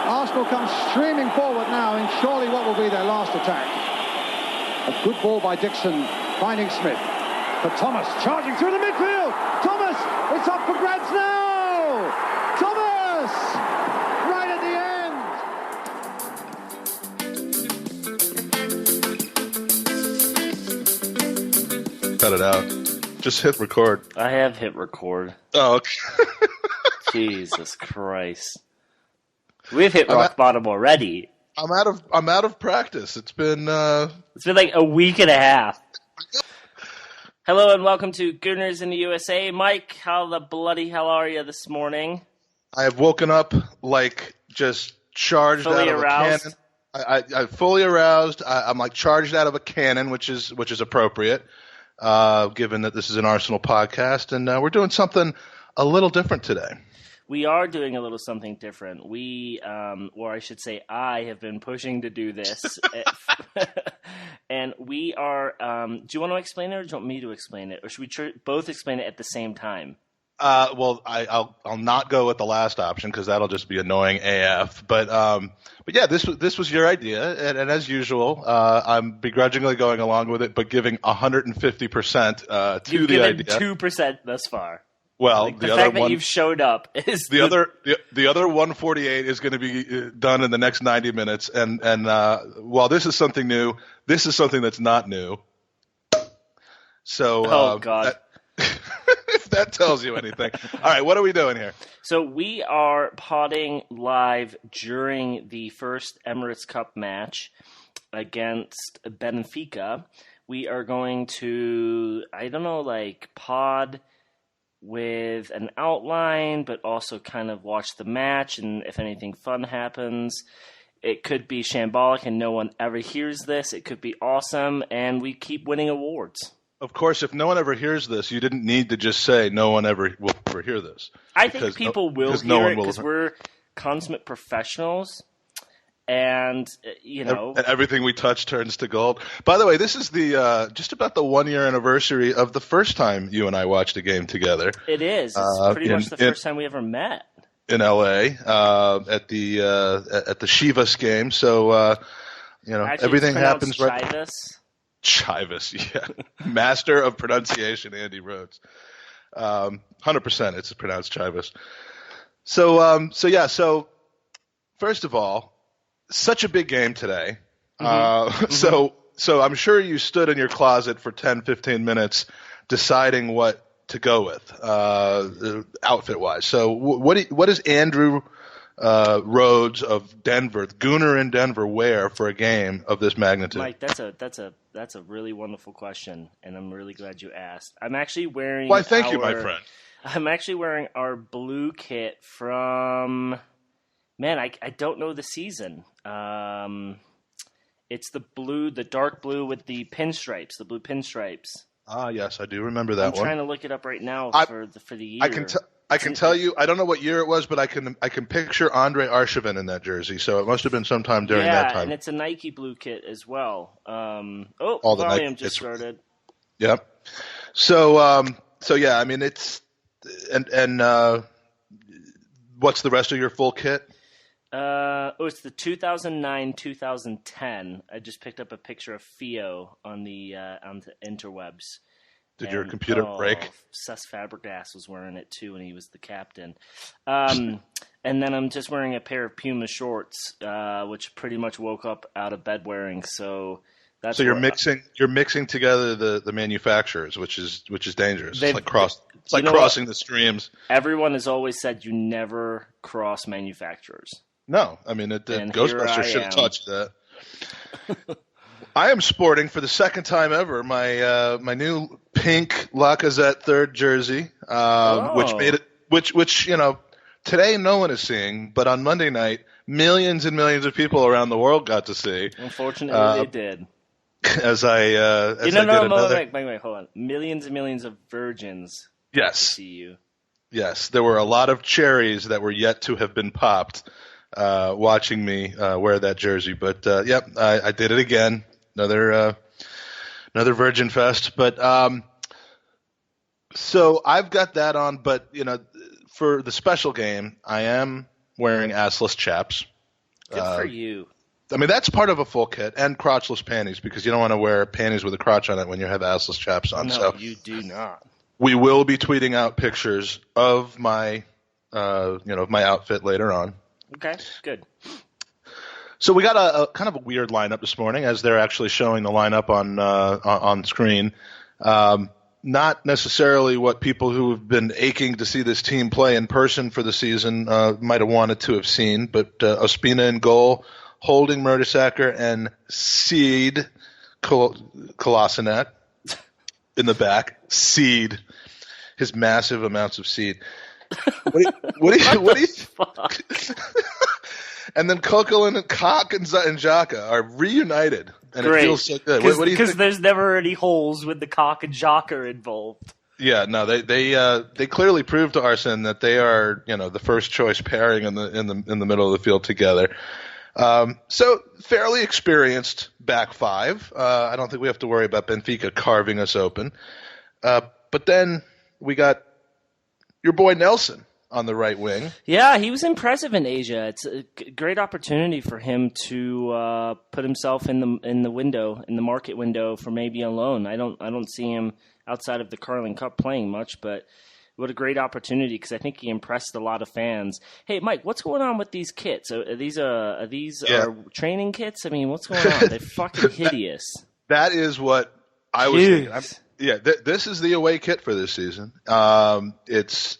Arsenal come streaming forward now in surely what will be their last attack. A good ball by Dixon, finding Smith. But Thomas charging through the midfield. Thomas, it's up for grabs now. Thomas, right at the end. Cut it out. Just hit record. I have hit record. Oh, okay. Jesus Christ. We've hit rock bottom already. I'm out of practice. It's been like a week and a half. Hello and welcome to Gooners in the USA. Mike, how the bloody hell are you this morning? I have woken up like just charged fully out of aroused. A cannon. I'm fully aroused. I'm like charged out of a cannon, which is appropriate, given that this is an Arsenal podcast, and we're doing something a little different today. We are doing a little something different. We, or I should say I have been pushing to do this. And we are, do you want to explain it or do you want me to explain it? Or should we both explain it at the same time? Well, I'll not go with the last option because that'll just be annoying AF. But yeah, this was your idea, and as usual, I'm begrudgingly going along with it, but giving 150% to the idea. 2% thus far. Well, like the fact that you've showed up is the other 148 is going to be done in the next 90 minutes, and while this is something new, this is something that's not new. So, oh God, if that tells you anything. All right, what are we doing here? So we are potting live during the first Emirates Cup match against Benfica. We are going to, pod with an outline, but also kind of watch the match, and if anything fun happens, it could be shambolic and no one ever hears this. It could be awesome, and we keep winning awards. Of course, if no one ever hears this, you didn't need to just say no one ever will ever hear this. I think people will hear it because we're consummate professionals. And, and everything we touch turns to gold. By the way, this is the just about the 1-year anniversary of the first time you and I watched a game together. It is. It's pretty much the first time we ever met in LA at the Chivas game. So actually, everything happens right. Chivas, yeah, master of pronunciation, Andy Rhodes. 100%, it's pronounced Chivas. So first of all. Such a big game today. Mm-hmm. So I'm sure you stood in your closet for 10, 15 minutes deciding what to go with outfit-wise. So what does Andrew Rhodes of Denver, the Gooner in Denver, wear for a game of this magnitude? Mike, that's a really wonderful question, and I'm really glad you asked. I'm actually wearing Why, thank you, my friend. I'm actually wearing our blue kit from... Man, I don't know the season. It's the dark blue with the pinstripes, the blue pinstripes. Ah, yes, I do remember that one. I'm trying to look it up right now for the year. I can tell you, I don't know what year it was, but I can picture Andre Arshavin in that jersey, so it must have been sometime during that time. Yeah, and it's a Nike blue kit as well. All the volume Nike just started. Yep. So yeah, I mean it's and what's the rest of your full kit? It's the 2009-2010. I just picked up a picture of Theo on the interwebs. Did your computer break? Cesc Fabregas was wearing it too, and he was the captain. And then I'm just wearing a pair of Puma shorts, which pretty much woke up out of bed wearing. So that's you're mixing together the manufacturers, which is dangerous. It's like crossing the streams. Everyone has always said you never cross manufacturers. No, I mean Ghostbusters should have taught you that. I am sporting for the second time ever my new pink Lacazette third jersey, which today no one is seeing, but on Monday night millions and millions of people around the world got to see. Unfortunately, they did. As I did another. Wait, hold on. Millions and millions of virgins. Yes. See you. Yes, there were a lot of cherries that were yet to have been popped. Watching me wear that jersey, but yep, I did it again. Another Virgin Fest, but so I've got that on. But for the special game, I am wearing assless chaps. Good for you. I mean, that's part of a full kit, and crotchless panties, because you don't want to wear panties with a crotch on it when you have assless chaps on. No, so you do not. we will be tweeting out pictures of my, of my outfit later on. Okay, good. So we got a kind of a weird lineup this morning, as they're actually showing the lineup on screen. Not necessarily what people who have been aching to see this team play in person for the season might have wanted to have seen, but Ospina in goal, Holding, Mertesacker, and Seed Kolasinet in the back. Seed. His massive amounts of seed. What do you Fuck. And then Kokelin and Cock and Xhaka are reunited, and Great. it feels so good. What do you think? Because there's never any holes with the Cock and Xhaka involved. Yeah, no, they clearly proved to Arsene that they are, the first choice pairing in the middle of the field together. So fairly experienced back five. I don't think we have to worry about Benfica carving us open. But then we got your boy Nelson on the right wing. Yeah, he was impressive in Asia. It's a great opportunity for him to put himself in the market window for maybe a loan. I don't see him outside of the Carling Cup playing much, but what a great opportunity, because I think he impressed a lot of fans. Hey, Mike, what's going on with these kits? Are these training kits? I mean, what's going on? They're fucking hideous. That is what I was thinking. This is the away kit for this season. It's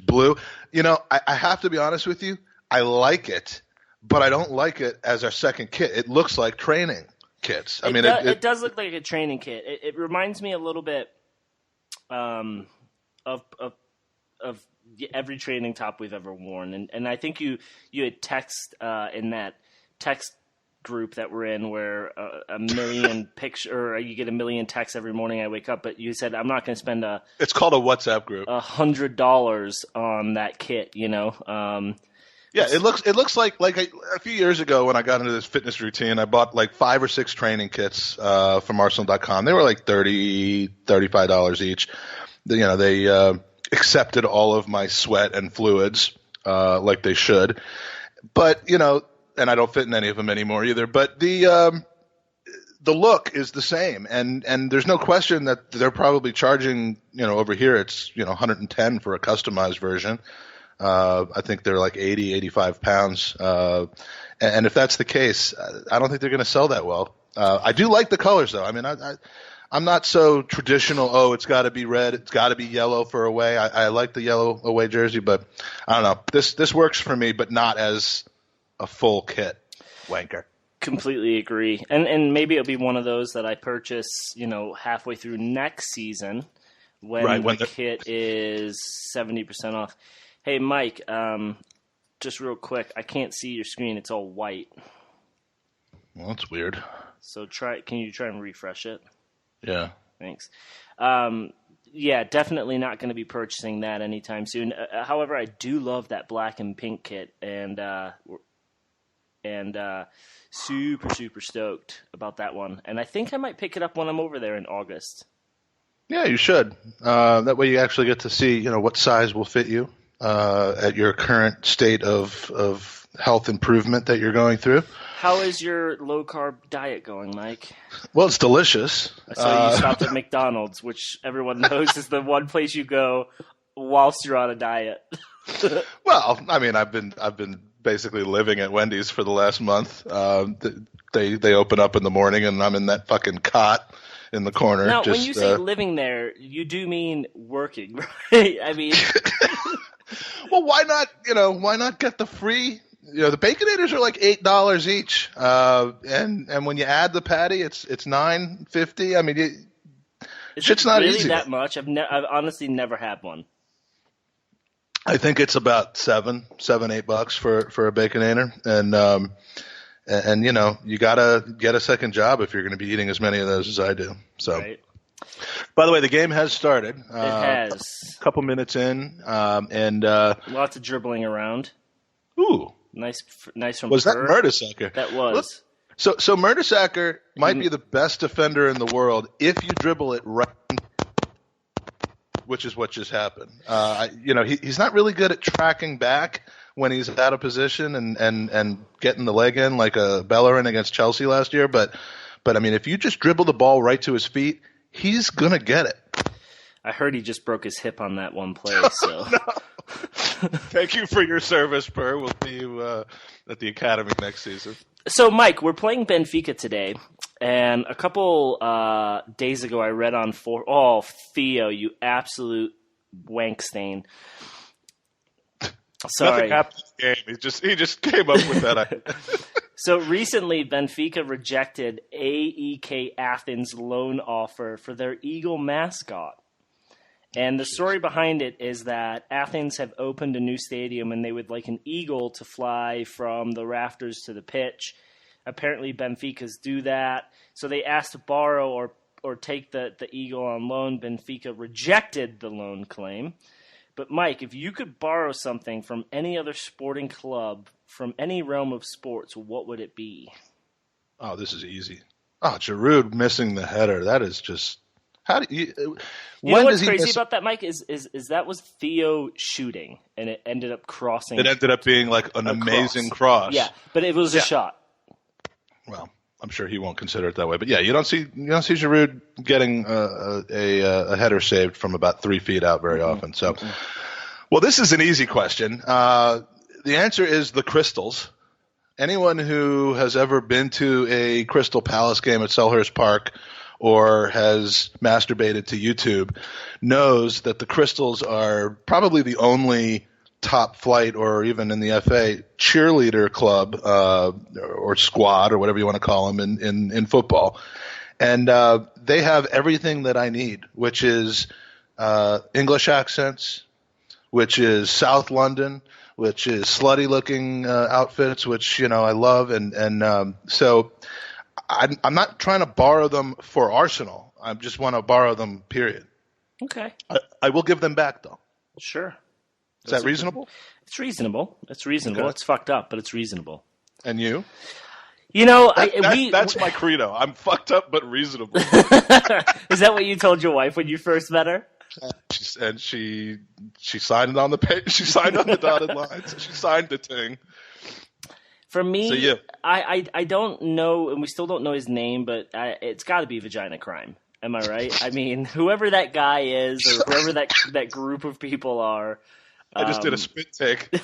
blue. I have to be honest with you. I like it, but I don't like it as our second kit. It looks like training kits. It does look like a training kit. It reminds me a little bit of every training top we've ever worn, and I think you had text in that text group that we're in where a million or you get a million texts every morning I wake up, but you said I'm not going to spend it's called a WhatsApp group, $100 on that kit, Yeah, it looks like a few years ago when I got into this fitness routine, I bought like 5 or 6 training kits from Arsenal.com. They were like $30, $35 each. They accepted all of my sweat and fluids like they should, but and I don't fit in any of them anymore either. But the look is the same, and there's no question that they're probably charging. Over here it's $110 for a customized version. I think they're like 80, 85 pounds. And if that's the case, I don't think they're going to sell that well. I do like the colors though. I mean, I'm not so traditional. Oh, it's got to be red. It's got to be yellow for away. I like the yellow away jersey, but I don't know. This works for me, but not as a full kit. Wanker. Completely agree. And maybe it'll be one of those that I purchase, halfway through next season when the kit is 70% off. Hey, Mike, just real quick, I can't see your screen. It's all white. Well, that's weird. So can you try and refresh it? Yeah. Thanks. Yeah, definitely not going to be purchasing that anytime soon. However, I do love that black and pink kit, and super, super stoked about that one. And I think I might pick it up when I'm over there in August. Yeah, you should. That way you actually get to see, what size will fit you at your current state of health improvement that you're going through. How is your low-carb diet going, Mike? Well, it's delicious. I saw you stopped at McDonald's, which everyone knows is the one place you go whilst you're on a diet. Well, I mean, I've been basically living at Wendy's for the last month. They open up in the morning, and I'm in that fucking cot in the corner. Now, when you say living there, you do mean working, right? I mean, well, why not get the free? The Baconators are like $8 each, and when you add the patty, it's $9.50. I mean, shit's not really easy. That much? I've honestly never had one. I think it's about $7-8 for a Baconator, and you gotta get a second job if you're going to be eating as many of those as I do. So, right. By the way, the game has started. It has. A couple minutes in, and lots of dribbling around. Ooh. Nice from Was her. that Mertesacker? That was. So Mertesacker might be the best defender in the world if you dribble it right. which is what just happened. He's not really good at tracking back when he's out of position and getting the leg in like a Bellerin against Chelsea last year. But I mean, if you just dribble the ball right to his feet, he's gonna get it. I heard he just broke his hip on that one play. So, no. Thank you for your service, Per. We'll see you at the academy next season. So, Mike, we're playing Benfica today, and a couple days ago I read on Theo, you absolute wank stain. Sorry. Nothing happened in the game. He just came up with that. So recently, Benfica rejected AEK Athens' loan offer for their Eagle mascot. And the story behind it is that Athens have opened a new stadium and they would like an eagle to fly from the rafters to the pitch. Apparently Benfica's do that. So they asked to borrow or take the eagle on loan. Benfica rejected the loan claim. But Mike, if you could borrow something from any other sporting club from any realm of sports, what would it be? Oh, this is easy. Oh, Giroud missing the header. That is just... How do you? You know what's crazy about that, Mike, is that was Theo shooting, and it ended up crossing. It ended up being like an amazing cross. Yeah, but it was a shot. Well, I'm sure he won't consider it that way. But yeah, you don't see Giroud getting a header saved from about 3 feet out very often. So, well, this is an easy question. The answer is the Crystals. Anyone who has ever been to a Crystal Palace game at Selhurst Park or has masturbated to YouTube knows that the Crystals are probably the only top flight or even in the FA cheerleader club or squad or whatever you want to call them in football. And they have everything that I need, which is English accents, which is South London, which is slutty-looking outfits, which, I love. And so I'm not trying to borrow them for Arsenal. I just want to borrow them, period. Okay. I will give them back, though. Sure. Is that reasonable? It's reasonable. It's reasonable. Okay. It's fucked up, but it's reasonable. And you? That's my credo. I'm fucked up, but reasonable. Is that what you told your wife when you first met her? She signed it on the page. She signed on the dotted line. So she signed the thing. For me, so, yeah. I don't know, and we still don't know his name, but it's got to be Vagina Crime. Am I right? I mean, whoever that guy is, or whoever that group of people are. I just did a spit take.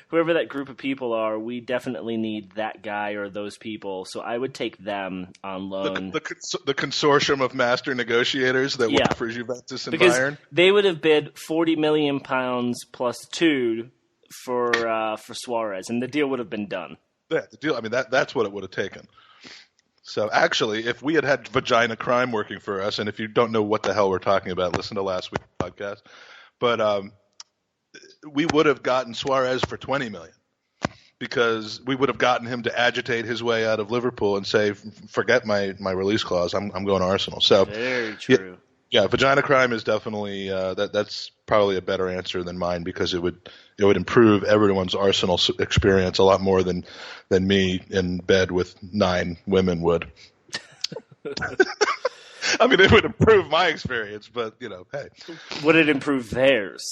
Whoever that group of people are, we definitely need that guy or those people. So I would take them on loan. The consortium of master negotiators that work for Juventus and Bayern. They would have bid £40 million plus 2 for Suarez, and the deal would have been done. Yeah, the deal. I mean, that's what it would have taken. So actually, if we had Vagina Crime working for us, and if you don't know what the hell we're talking about, listen to last week's podcast. But we would have gotten Suarez for $20 million because we would have gotten him to agitate his way out of Liverpool and say, "Forget my release clause. I'm going to Arsenal." So very true. Yeah, Vagina Crime is definitely that's probably a better answer than mine because it would improve everyone's Arsenal experience a lot more than me in bed with 9 women would. I mean, it would improve my experience, but hey, would it improve theirs?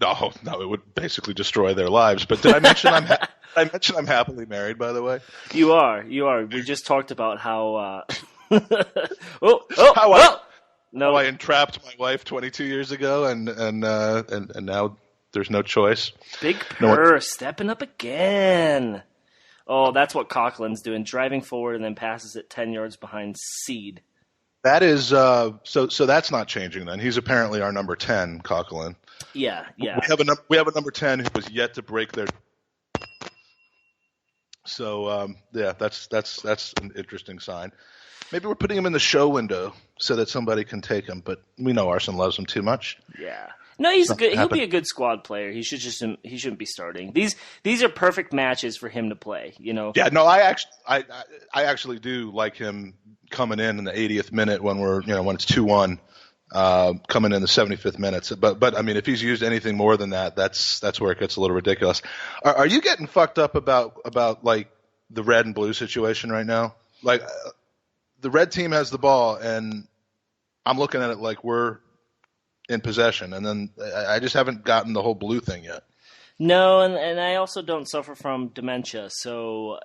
No, it would basically destroy their lives. But did I mention I'm happily married? By the way, you are. We just talked about how. No, I entrapped my wife 22 years ago, and now there's no choice. Big Purr stepping up again. Oh, that's what Coughlin's doing, driving forward and then passes it 10 yards behind Seed. That is so that's not changing then. He's apparently our number 10, Coughlin. Yeah. We have a number 10 who was yet to break their. So that's an interesting sign. Maybe we're putting him in the show window so that somebody can take him, but we know Arsene loves him too much. Yeah. No, he's good. He'll be a good squad player. He shouldn't be starting. These are perfect matches for him to play, Yeah, no, I actually do like him coming in the 80th minute when we're, when it's 2-1, coming in the 75th minute. But I mean, if he's used anything more than that, that's where it gets a little ridiculous. Are you getting fucked up about like the red and blue situation right now? Like the red team has the ball, and I'm looking at it like we're in possession, and then I just haven't gotten the whole blue thing yet. No, and I also don't suffer from dementia, so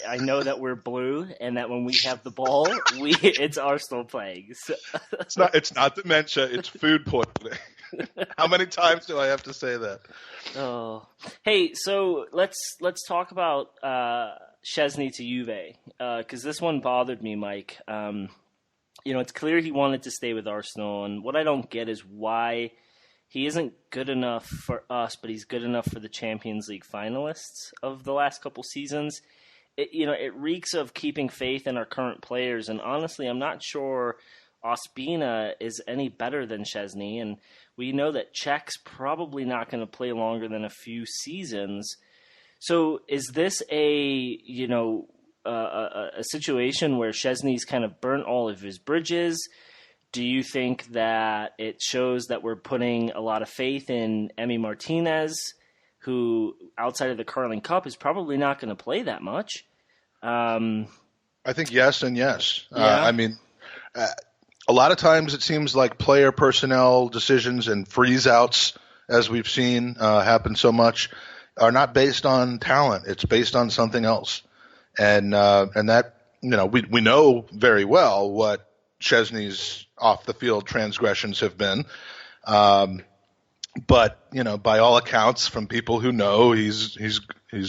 I know that we're blue, and that when we have the ball, it's Arsenal playing. So. It's not dementia, it's food poisoning. How many times do I have to say that? Oh, hey, so let's talk about Szczesny to Juve, because this one bothered me, Mike. It's clear he wanted to stay with Arsenal, and what I don't get is why he isn't good enough for us, but he's good enough for the Champions League finalists of the last couple seasons. It reeks of keeping faith in our current players, and honestly, I'm not sure Ospina is any better than Szczesny, and we know that Czech's probably not going to play longer than a few seasons. So is this a situation where Szczesny's kind of burnt all of his bridges? Do you think that it shows that we're putting a lot of faith in Emi Martinez, who outside of the Carling Cup is probably not going to play that much? I think yes and yes. Yeah. A lot of times it seems like player personnel decisions and freeze-outs, as we've seen happen so much, are not based on talent. It's based on something else. And that, we know very well what Szczesny's off-the-field transgressions have been. But, by all accounts from people who know, he's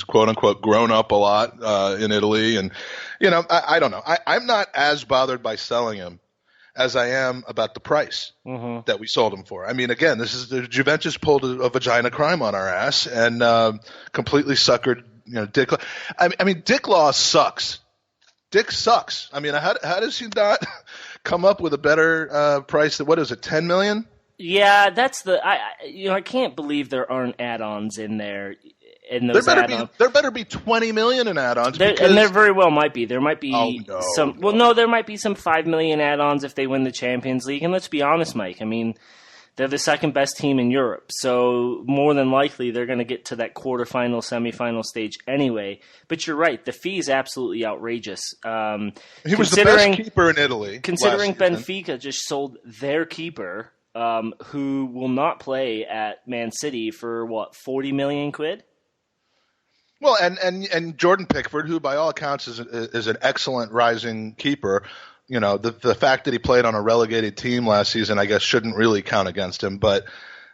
quote-unquote grown up a lot in Italy. And, I don't know. I'm not as bothered by selling him as I am about the price that we sold him for. I mean, again, this is the Juventus pulled a vagina crime on our ass and completely suckered, Dick. Dick Law sucks. Dick sucks. I mean, how does he not come up with a better price? What is it, $10 million? Yeah, that's I can't believe there aren't add-ons in there. There better be $20 million in add-ons, and there very well might be. There might be some. Well, no, there might be some $5 million add-ons if they win the Champions League. And let's be honest, Mike. I mean, they're the second best team in Europe, so more than likely they're going to get to that quarterfinal, semifinal stage anyway. But you're right; the fee is absolutely outrageous. He was the best keeper in Italy. Considering Benfica just sold their keeper, who will not play at Man City for what, 40 million quid. Well, and Jordan Pickford, who by all accounts is an excellent rising keeper, the fact that he played on a relegated team last season, I guess, shouldn't really count against him. But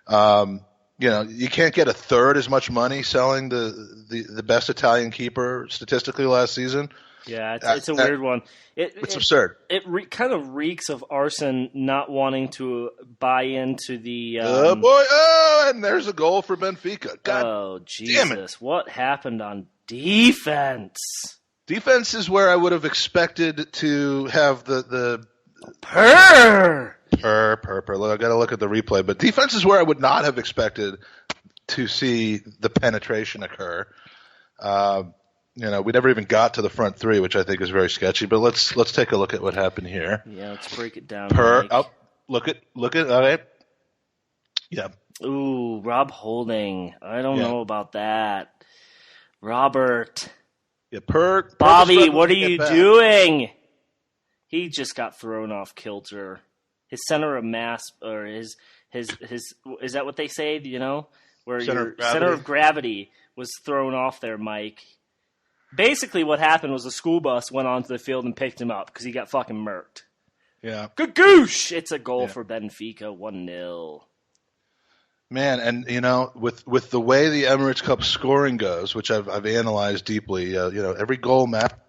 you can't get a third as much money selling the best Italian keeper statistically last season. Yeah, it's a weird one. It's absurd. It kind of reeks of Arsene not wanting to buy into the. Oh boy! Oh, and there's a goal for Benfica. God Jesus! Damn it. What happened on defense? Defense is where I would have expected to have the purr. Look, I got to look at the replay, but defense is where I would not have expected to see the penetration occur. We never even got to the front three, which I think is very sketchy. But let's take a look at what happened here. Yeah, let's break it down. Look at. All right. Yeah. Ooh, Rob Holding. I don't know about that. Robert. Yeah, Bobby, what are you doing? He just got thrown off kilter. His center of mass, or his is that what they say? Where your center of gravity was thrown off there, Mike. Basically, what happened was a school bus went onto the field and picked him up because he got fucking murked. Yeah. Gagoosh! It's a goal for Benfica, 1-0. Man, and with the way the Emirates Cup scoring goes, which I've analyzed deeply, every goal map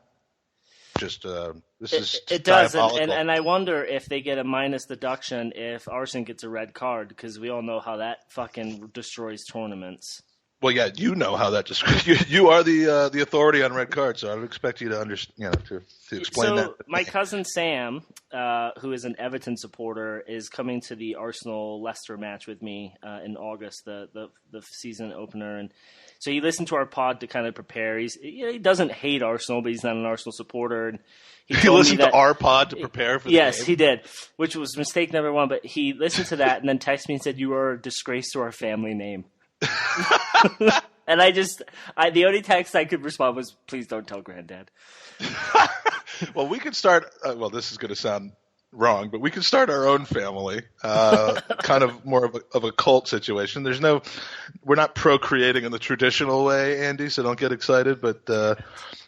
it does, and I wonder if they get a minus deduction if Arsene gets a red card, because we all know how that fucking destroys tournaments. Well, yeah, you know how that just you are the authority on red cards, so I would expect you to understand, to explain that. So my cousin Sam, who is an Everton supporter, is coming to the Arsenal Leicester match with me in August, the season opener, and so he listened to our pod to kind of prepare. He doesn't hate Arsenal, but he's not an Arsenal supporter. And he listened to our pod to prepare for the Yes, game? he did, which was mistake number one. But he listened to that and then texted me and said, "You are a disgrace to our family name." And the only text I could respond was, "Please don't tell Granddad." Well, we could start. This is going to sound wrong, but we could start our own family, kind of more of a cult situation. We're not procreating in the traditional way, Andy, so don't get excited. But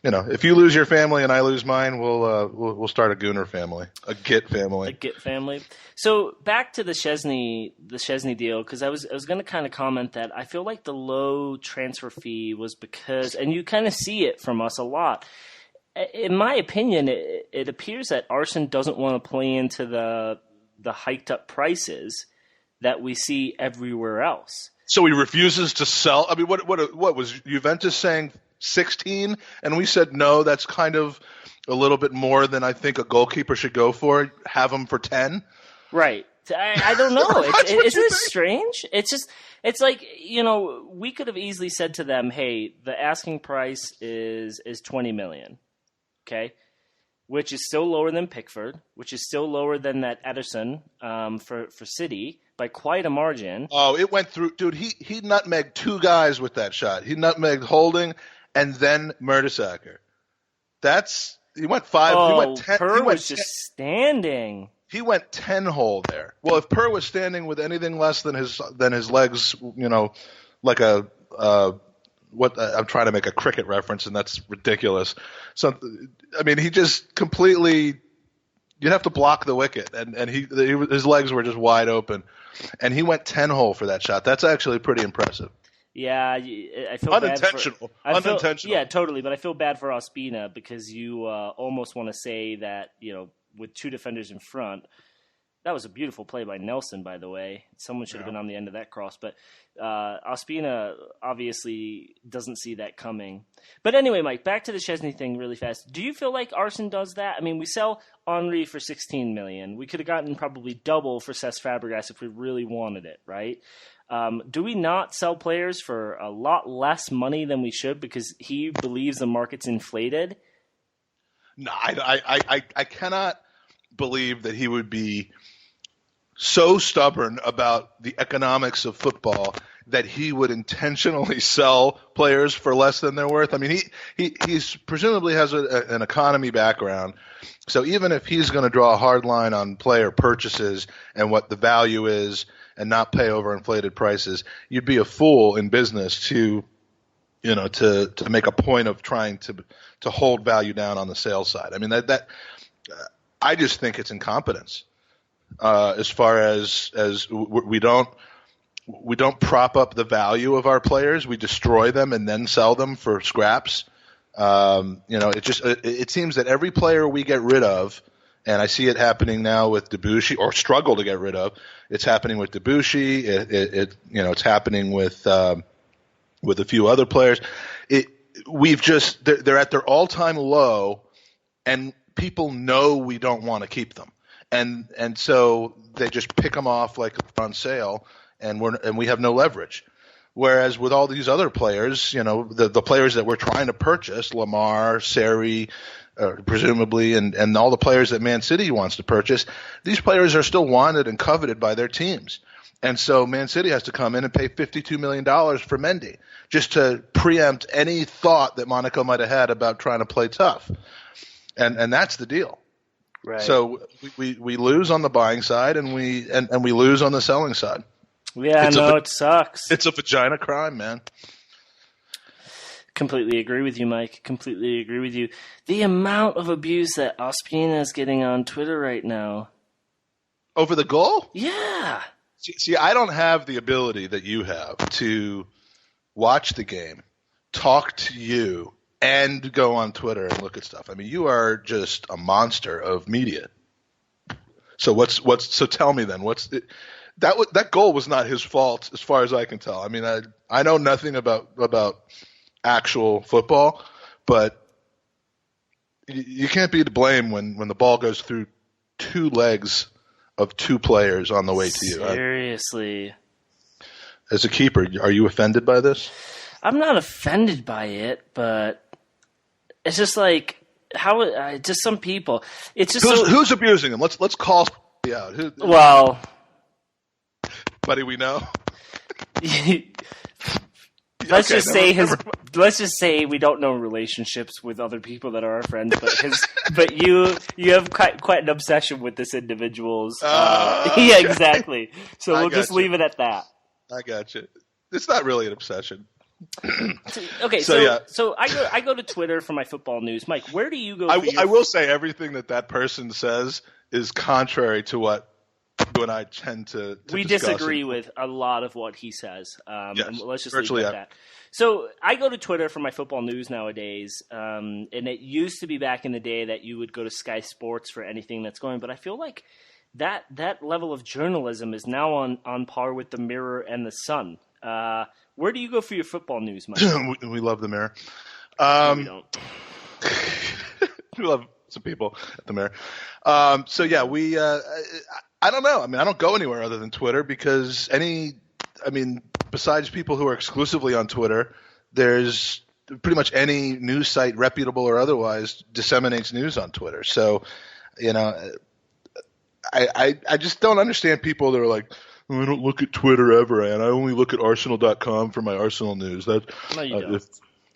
if you lose your family and I lose mine, we'll start a Gooner family, a GiT family. A GiT family. So back to the Szczesny deal, because I was going to kind of comment that I feel like the low transfer fee was because, and you kind of see it from us a lot. In my opinion, it appears that Arsene doesn't want to play into the hiked up prices that we see everywhere else. So he refuses to sell. I mean, what was Juventus saying 16? And we said no. That's kind of a little bit more than I think a goalkeeper should go for. Have him for 10. Right. I don't know. Isn't it strange? It's like, we could have easily said to them, hey, the asking price is 20 million. Okay, which is still lower than Pickford, which is still lower than that Ederson for City by quite a margin. Oh, it went through, dude. He nutmegged 2 guys with that shot. He nutmegged Holding and then Mertesacker. He went 5. Oh, he went 10. Purr was just standing. He went 10 hole there. Well, if Purr was standing with anything less than his legs, like a. I'm trying to make a cricket reference, and that's ridiculous. So, I mean, he just completely. You'd have to block the wicket, and his legs were just wide open, and he went 10 hole for that shot. That's actually pretty impressive. Yeah, I feel unintentional. Unintentional. Yeah, totally. But I feel bad for Ospina because you almost want to say that with 2 defenders in front. That was a beautiful play by Nelson, by the way. Someone should have been on the end of that cross. But Ospina obviously doesn't see that coming. But anyway, Mike, back to the Szczesny thing really fast. Do you feel like Arsene does that? I mean, we sell Henry for $16 million. We could have gotten probably double for Cesc Fabregas if we really wanted it, right? Do we not sell players for a lot less money than we should because he believes the market's inflated? No, I cannot believe that he would be so stubborn about the economics of football that he would intentionally sell players for less than they're worth. I mean, he's presumably has an economy background, so even if he's going to draw a hard line on player purchases and what the value is and not pay overinflated prices, you'd be a fool in business to make a point of trying to hold value down on the sales side. I mean, I just think it's incompetence. As far as we don't prop up the value of our players, we destroy them and then sell them for scraps. It seems that every player we get rid of, and I see it happening now with Debuchy, or struggle to get rid of. It's happening with Debuchy. It's happening with a few other players. They're at their all-time low, and people know we don't want to keep them. And so they just pick them off like they're on sale, and we have no leverage. Whereas with all these other players, the players that we're trying to purchase, Lamar, Seri, presumably, and all the players that Man City wants to purchase, these players are still wanted and coveted by their teams. And so Man City has to come in and pay $52 million for Mendy just to preempt any thought that Monaco might have had about trying to play tough. And that's the deal. Right. So we lose on the buying side and we lose on the selling side. Yeah, it sucks. It's a vagina crime, man. Completely agree with you, Mike. Completely agree with you. The amount of abuse that Ospina is getting on Twitter right now. Over the goal? Yeah. See, I don't have the ability that you have to watch the game, talk to you, and go on Twitter and look at stuff. I mean, you are just a monster of media. So so tell me then, that goal was not his fault as far as I can tell. I mean, I know nothing about actual football, but you can't be to blame when the ball goes through 2 legs of 2 players on the way to you. Seriously. As a keeper, are you offended by this? I'm not offended by it, but it's just like just some people. It's just who's abusing him. Let's call out. Well, buddy, we know. let's just say we don't know relationships with other people that are our friends, but you have quite an obsession with this individual's. Yeah, exactly. So we'll just leave it at that. I got you. It's not really an obsession. Okay, so I go to Twitter for my football news. Mike, where do you go? I will say everything that person says is contrary to what you and I tend to we discuss. Disagree with a lot of what he says. Yes, and let's just leave it at that. So I go to Twitter for my football news nowadays, and it used to be back in the day that you would go to Sky Sports for anything that's going, but I feel like that level of journalism is now on par with the Mirror and the Sun. Where do you go for your football news, Mike? We love the Mirror. No, we don't. We love some people at the Mirror. I don't know. I mean, I don't go anywhere other than Twitter because besides people who are exclusively on Twitter, there's pretty much any news site, reputable or otherwise, disseminates news on Twitter. So, I just don't understand people that are like, oh, I don't look at Twitter ever, and I only look at Arsenal.com for my Arsenal news. No, you don't.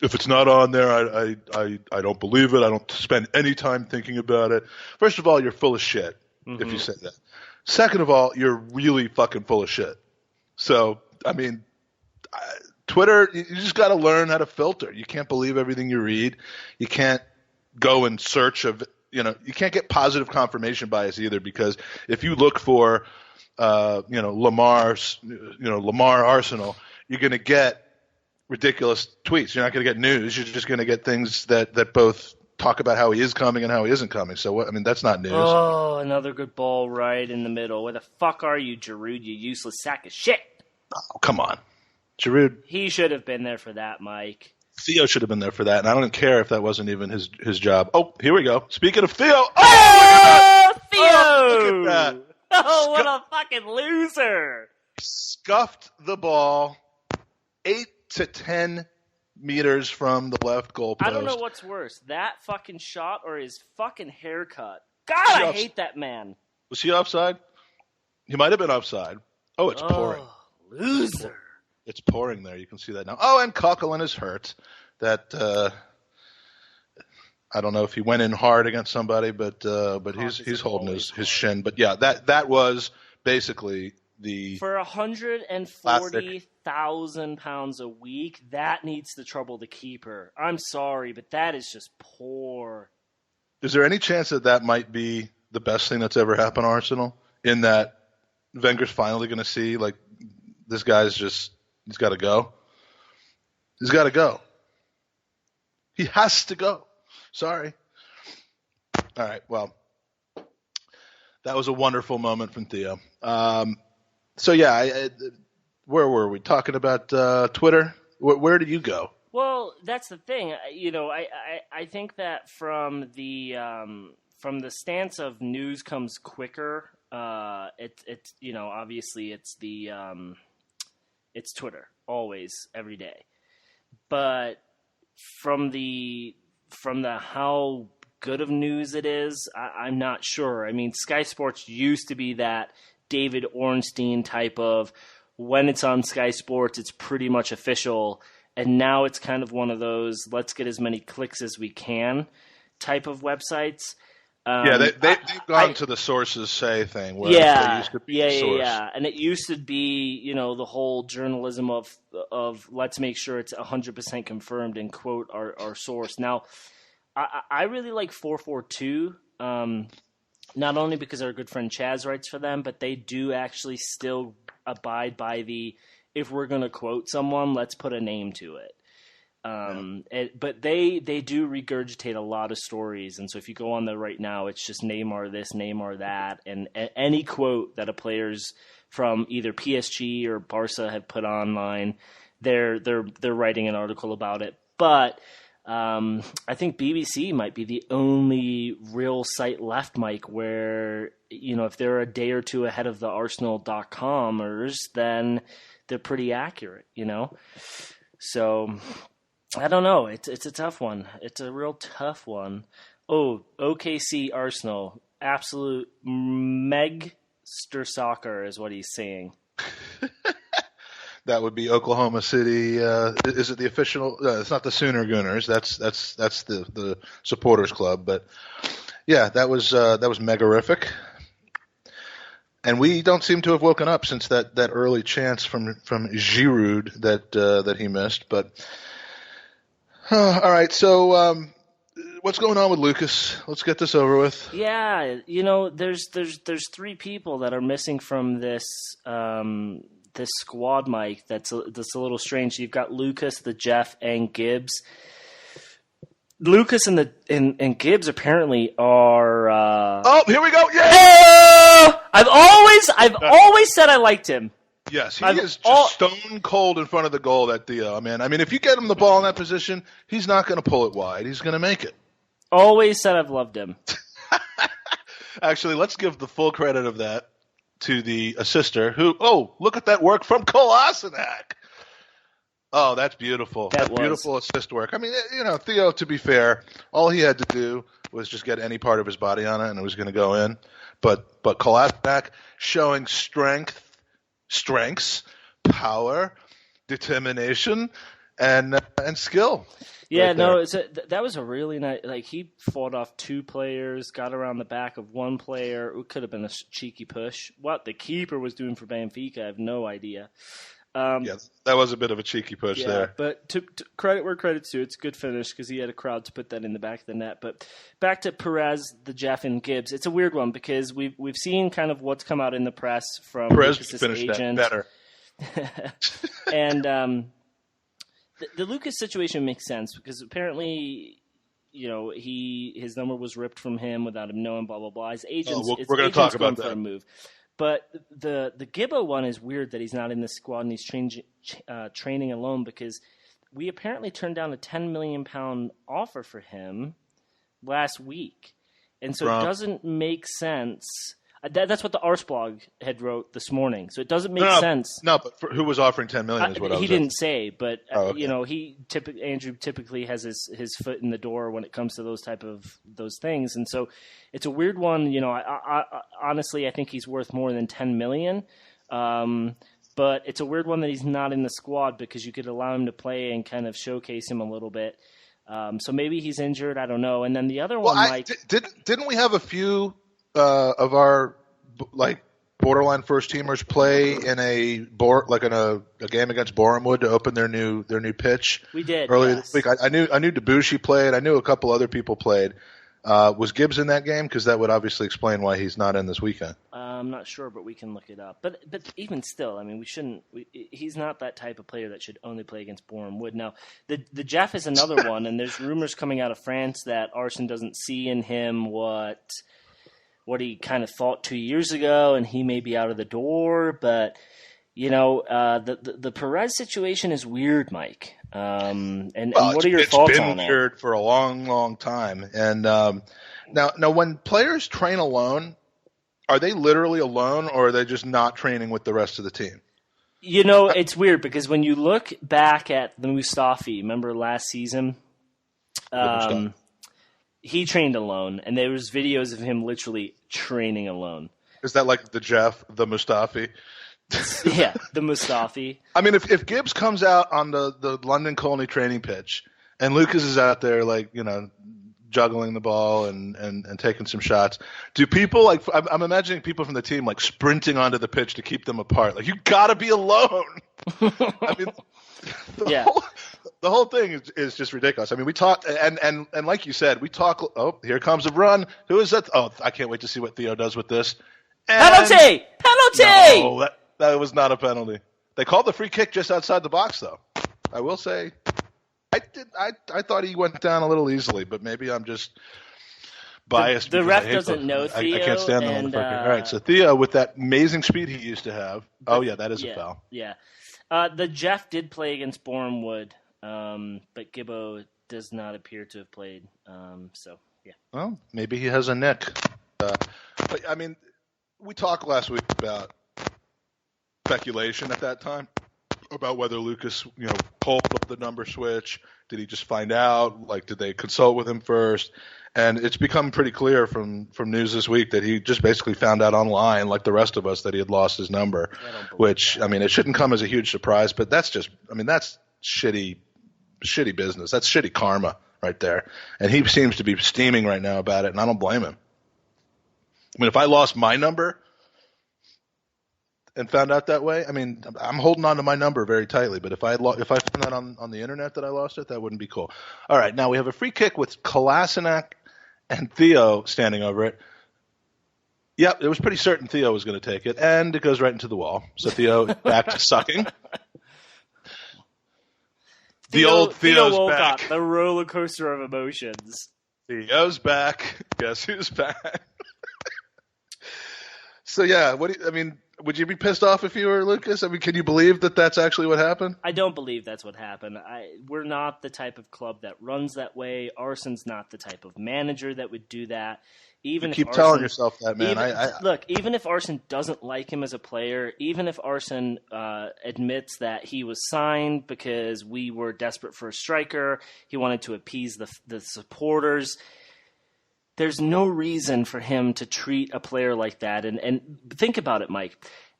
If it's not on there, I don't believe it. I don't spend any time thinking about it. First of all, you're full of shit if you say that. Second of all, you're really fucking full of shit. So, I mean, Twitter, you just got to learn how to filter. You can't believe everything you read. You can't go in search of, you can't get positive confirmation bias either, because if you look for, Lamar Arsenal, you're going to get ridiculous tweets. You're not going to get news. You're just going to get things that both talk about how he is coming and how he isn't coming. So, that's not news. Oh, another good ball right in the middle. Where the fuck are you, Giroud, you useless sack of shit? Oh, come on. Giroud. He should have been there for that, Mike. Theo should have been there for that, and I don't care if that wasn't even his job. Oh, here we go. Speaking of Theo. Oh, Theo! Oh, look at that. Oh, what a fucking loser. Scuffed the ball 8 to 10 meters from the left goal post. I don't know what's worse, that fucking shot or his fucking haircut. God, I hate that man. Was he offside? He might have been offside. Oh, it's pouring. Loser. It's pouring there. You can see that now. Oh, and Coquelin is hurt. That I don't know if he went in hard against somebody, but he's holding his shin. But yeah, that was basically for 140,000 pounds a week, that needs to trouble the keeper. I'm sorry, but that is just poor. Is there any chance that might be the best thing that's ever happened to Arsenal? In that Wenger's finally going to see, like, this guy's he's got to go. He's got to go. He has to go. Sorry. All right, well, that was a wonderful moment from Theo. So, yeah, where were we? Talking about Twitter? Where do you go? Well, that's the thing. I think that from the stance of news comes quicker, it's obviously it's Twitter, always, every day. But from the how good of news it is, I'm not sure. I mean, Sky Sports used to be that David Ornstein type of, when it's on Sky Sports, it's pretty much official. And now it's kind of one of those, let's get as many clicks as we can type of websites. They've gone to the sources say thing. Where They used to be the source. Yeah. And it used to be, the whole journalism of let's make sure it's 100% confirmed and quote our source. Now, I really like 442. Not only because our good friend Chaz writes for them, but they do actually still abide by if we're going to quote someone, let's put a name to it. But they do regurgitate a lot of stories. And so if you go on there right now, it's just Neymar this, Neymar that. And any quote that a player's from either PSG or Barca have put online, they're writing an article about it. But I think BBC might be the only real site left, Mike, where, if they're a day or two ahead of the Arsenal.comers, then they're pretty accurate, So I don't know. It's a tough one. It's a real tough one. Oh, OKC Arsenal. Absolute Megster soccer is what he's saying. That would be Oklahoma City. Is it the official? It's not the Sooner Gooners. That's the supporters club. But yeah, that was megarific. And we don't seem to have woken up since that early chance from Giroud that he missed. But all right, so what's going on with Lucas? Let's get this over with. Yeah, there's three people that are missing from this this squad, Mike. That's a little strange. You've got Lucas, the Jeff, and Gibbs. Lucas and Gibbs apparently are. Oh, here we go! Yeah. Oh! I've always said I liked him. Yes, he is just stone cold in front of the goal. That Theo, man. I mean, if you get him the ball in that position, he's not going to pull it wide. He's going to make it. Always said I've loved him. Actually, let's give the full credit of that to the assister who, look at that work from Kolasinac. Oh, that's beautiful. That's beautiful assist work. I mean, Theo, to be fair, all he had to do was just get any part of his body on it and it was going to go in. But Kolasinac showing strengths, power, determination, and skill. Yeah, no, that was a really nice. Like, he fought off two players, got around the back of one player. It could have been a cheeky push. What the keeper was doing for Benfica, I have no idea. Yes, that was a bit of a cheeky push there. But to credit where credit's due, it's a good finish because he had a crowd to put that in the back of the net. But back to Perez, the Jeff, and Gibbs. It's a weird one because we've seen kind of what's come out in the press from Perez Lucas's finished agent. That better. And the Lucas situation makes sense because apparently, his number was ripped from him without him knowing. Blah blah blah. His agents. We're going to talk about that. For a move. But the Gibbo one is weird that he's not in the squad and he's training alone because we apparently turned down a £10 million offer for him last week. And so it doesn't make sense. That's what the Arsblog had wrote this morning. So it doesn't make sense. No, but who was offering $10 million is what I was He didn't say, but okay. Andrew typically has his foot in the door when it comes to those things, and so it's a weird one. I honestly I think he's worth more than $10 million, but it's a weird one that he's not in the squad because you could allow him to play and kind of showcase him a little bit. So maybe he's injured. I don't know. And then the other one, Mike, didn't we have a few of our borderline first teamers play in a game against Bournemouth to open their new pitch? We did earlier this week. I knew Debussy played. I knew a couple other people played. Was Gibbs in that game? Because that would obviously explain why he's not in this weekend. I'm not sure, but we can look it up. But even still, I mean, he's not that type of player that should only play against Bournemouth. Now, the Jeff is another one, and there's rumors coming out of France that Arsene doesn't see in him what he kind of thought 2 years ago, and he may be out of the door. But the Perez situation is weird, Mike. And what are your thoughts on that? It's been weird for a long, long time. And now, when players train alone, are they literally alone, or are they just not training with the rest of the team? It's weird because when you look back at the Mustafi, remember last season? He trained alone, and there was videos of him literally training alone. Is that like the Jeff, the Mustafi? Yeah, the Mustafi. I mean, if Gibbs comes out on the London Colney training pitch, and Lucas is out there juggling the ball and taking some shots, do people I'm imagining people from the team sprinting onto the pitch to keep them apart. You got to be alone. I mean, the whole thing is just ridiculous. I mean, we talk and like you said, we talk. Oh, here comes a run. Who is that? Oh, I can't wait to see what Theo does with this. Penalty! No, that was not a penalty. They called the free kick just outside the box, though. I will say, I thought he went down a little easily, but maybe I'm just biased. The ref doesn't know Theo. I can't stand the motherfucker. All right, so Theo, with that amazing speed he used to have. That is a foul. Yeah. The Jeff did play against Bournemouth, but Gibbo does not appear to have played. Well, maybe he has a nick. But I mean, we talked last week about speculation at that time. about whether Lucas, pulled the number switch. Did he just find out? Like, did they consult with him first? And it's become pretty clear from news this week that he just basically found out online, like the rest of us, that he had lost his number. Which, it shouldn't come as a huge surprise, but that's shitty business. That's shitty karma right there. And he seems to be steaming right now about it, and I don't blame him. If I lost my number and found out that way, I'm holding on to my number very tightly. But if I found out on the internet that I lost it, that wouldn't be cool. All right, now we have a free kick with Kolasinac and Theo standing over it. Yep, it was pretty certain Theo was going to take it, and it goes right into the wall. So Theo back to sucking. Theo's Walcott, back. The roller coaster of emotions. Theo's back. Guess who's back? So yeah, would you be pissed off if you were Lucas? Can you believe that that's actually what happened? I don't believe that's what happened. We're not the type of club that runs that way. Arson's not the type of manager that would do that. Even you keep telling yourself that, man. Look, even if Arson doesn't like him as a player, even if Arson admits that he was signed because we were desperate for a striker, he wanted to appease the supporters, there's no reason for him to treat a player like that. And think about it, Mike.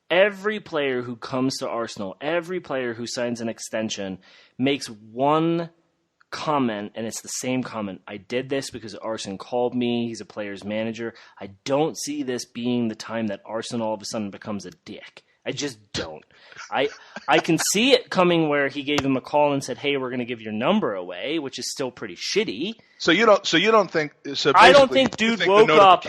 Every player who comes to Arsenal, every player who signs an extension makes one comment, and it's the same comment. I did this because Arson called me. He's a player's manager. I don't see this being the time that Arson all of a sudden becomes a dick. I just don't. I can see it coming where he gave him a call and said, "Hey, we're going to give your number away," which is still pretty shitty. So you don't think? So I don't think dude woke up.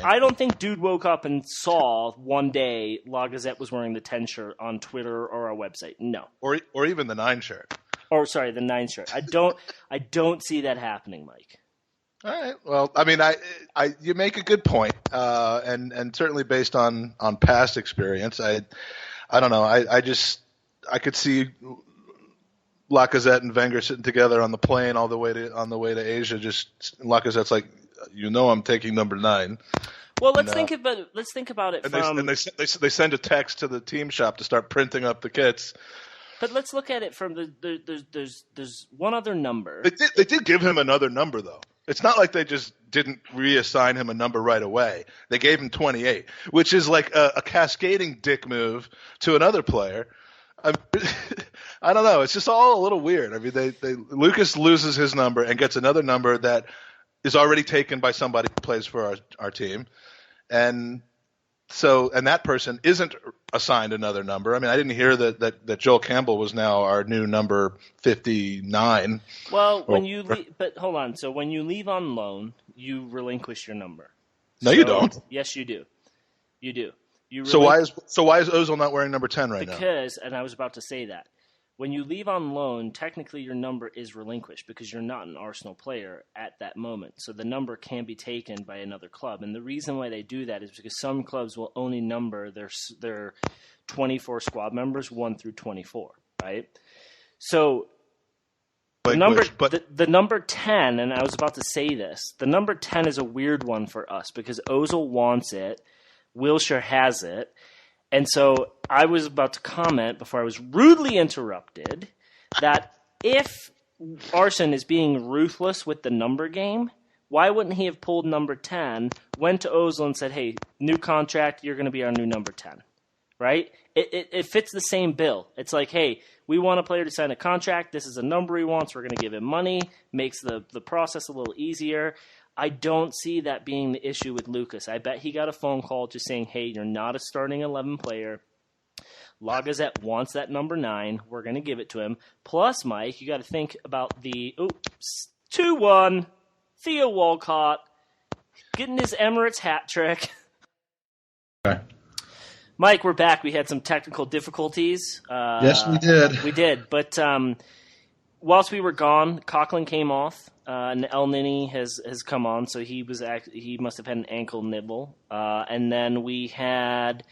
I don't think dude woke up and saw one day La Gazette was wearing the 10 shirt on Twitter or our website. No. Or even the 9 shirt. Or sorry, the 9 shirt. I don't see that happening, Mike. All right. Well, you make a good point, and certainly based on past experience, I don't know. I could see Lacazette and Wenger sitting together on the plane on the way to Asia. Just Lacazette's like, I'm taking number 9. Well, let's think about it from. They send a text to the team shop to start printing up the kits. But let's look at it from there's one other number. They did give him another number though. It's not like they just didn't reassign him a number right away. They gave him 28, which is like a cascading dick move to another player. I don't know. It's just all a little weird. Lucas loses his number and gets another number that is already taken by somebody who plays for our team, and that person isn't assigned another number. I didn't hear that Joel Campbell was now our new number 59. Well, but hold on. So when you leave on loan, you relinquish your number. No, you don't. Yes, you do. You do. So why is Ozil not wearing number 10 now? Because, and I was about to say that, when you leave on loan, technically your number is relinquished because you're not an Arsenal player at that moment. So the number can be taken by another club. And the reason why they do that is because some clubs will only number their 24 squad members 1 through 24, right? So the number 10, and I was about to say this, the number 10 is a weird one for us because Ozil wants it, Wilshere has it, and so I was about to comment before I was rudely interrupted that if Arsene is being ruthless with the number game, why wouldn't he have pulled number 10, went to Ozil and said, "Hey, new contract, you're going to be our new number 10." Right? It fits the same bill. It's like, hey, we want a player to sign a contract. This is a number he wants. We're going to give him money. Makes the process a little easier. I don't see that being the issue with Lucas. I bet he got a phone call just saying, hey, you're not a starting 11 player. Lacazette wants that number 9. We're going to give it to him. Plus, Mike, you got to think about the 2-1 Theo Walcott getting his Emirates hat trick. Okay. Mike, we're back. We had some technical difficulties. Yes, we did. We did. But whilst we were gone, Coughlin came off. And El Nini has come on, so he must have had an ankle nibble. And then we had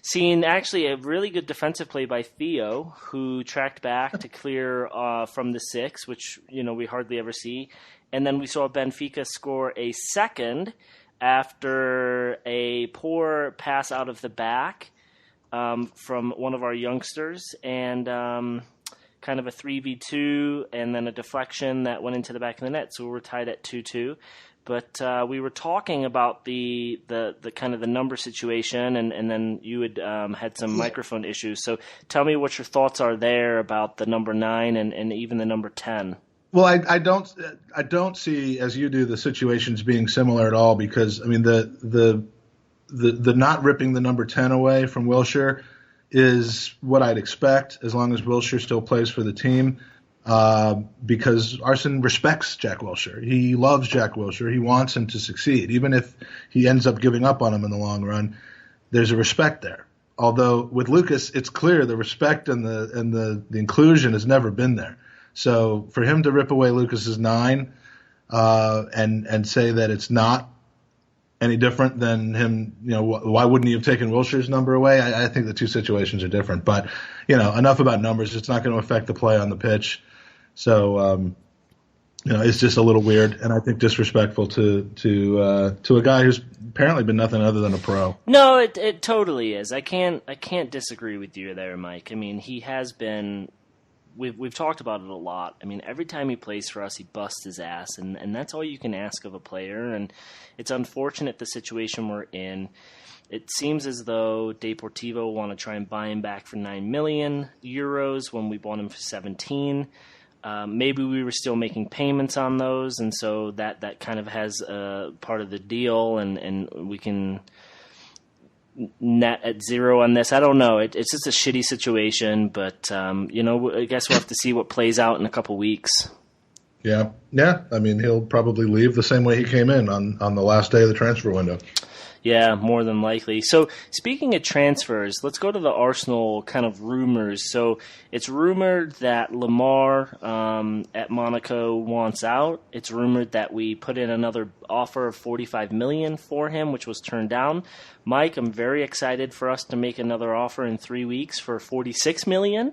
seen actually a really good defensive play by Theo, who tracked back to clear from the 6, which we hardly ever see. And then we saw Benfica score a second after a poor pass out of the back from one of our youngsters, and kind of a 3v2, and then a deflection that went into the back of the net. So we were tied at 2-2. But we were talking about the kind of the number situation, and then you had some microphone issues. So tell me what your thoughts are there about the number 9 and even the number 10. Well, I don't see, as you do, the situations being similar at all, because I mean the not ripping the number 10 away from Wilshere is what I'd expect, as long as Wilshere still plays for the team. Because Arsene respects Jack Wilshere. He loves Jack Wilshere. He wants him to succeed. Even if he ends up giving up on him in the long run, there's a respect there. Although with Lucas, it's clear the respect and the inclusion has never been there. So for him to rip away Lucas's 9 and say that it's not any different than him, why wouldn't he have taken Wilshere's number away? I think the two situations are different. But, enough about numbers. It's not going to affect the play on the pitch. So, it's just a little weird, and I think disrespectful to a guy who's apparently been nothing other than a pro. No, it totally is. I can't disagree with you there, Mike. I mean, he has been. We've talked about it a lot. I mean, every time he plays for us, he busts his ass, and that's all you can ask of a player. And it's unfortunate the situation we're in. It seems as though Deportivo want to try and buy him back for 9 million euros when we bought him for 17. Maybe we were still making payments on those, and so that kind of has part of the deal, and we can net at 0 on this. I don't know. It's just a shitty situation, but I guess we'll have to see what plays out in a couple weeks. Yeah. I mean, he'll probably leave the same way he came in on the last day of the transfer window. Yeah, more than likely. So speaking of transfers, let's go to the Arsenal kind of rumors. So it's rumored that Lamar at Monaco wants out. It's rumored that we put in another offer of 45 million for him, which was turned down. Mike, I'm very excited for us to make another offer in 3 weeks for 46 million.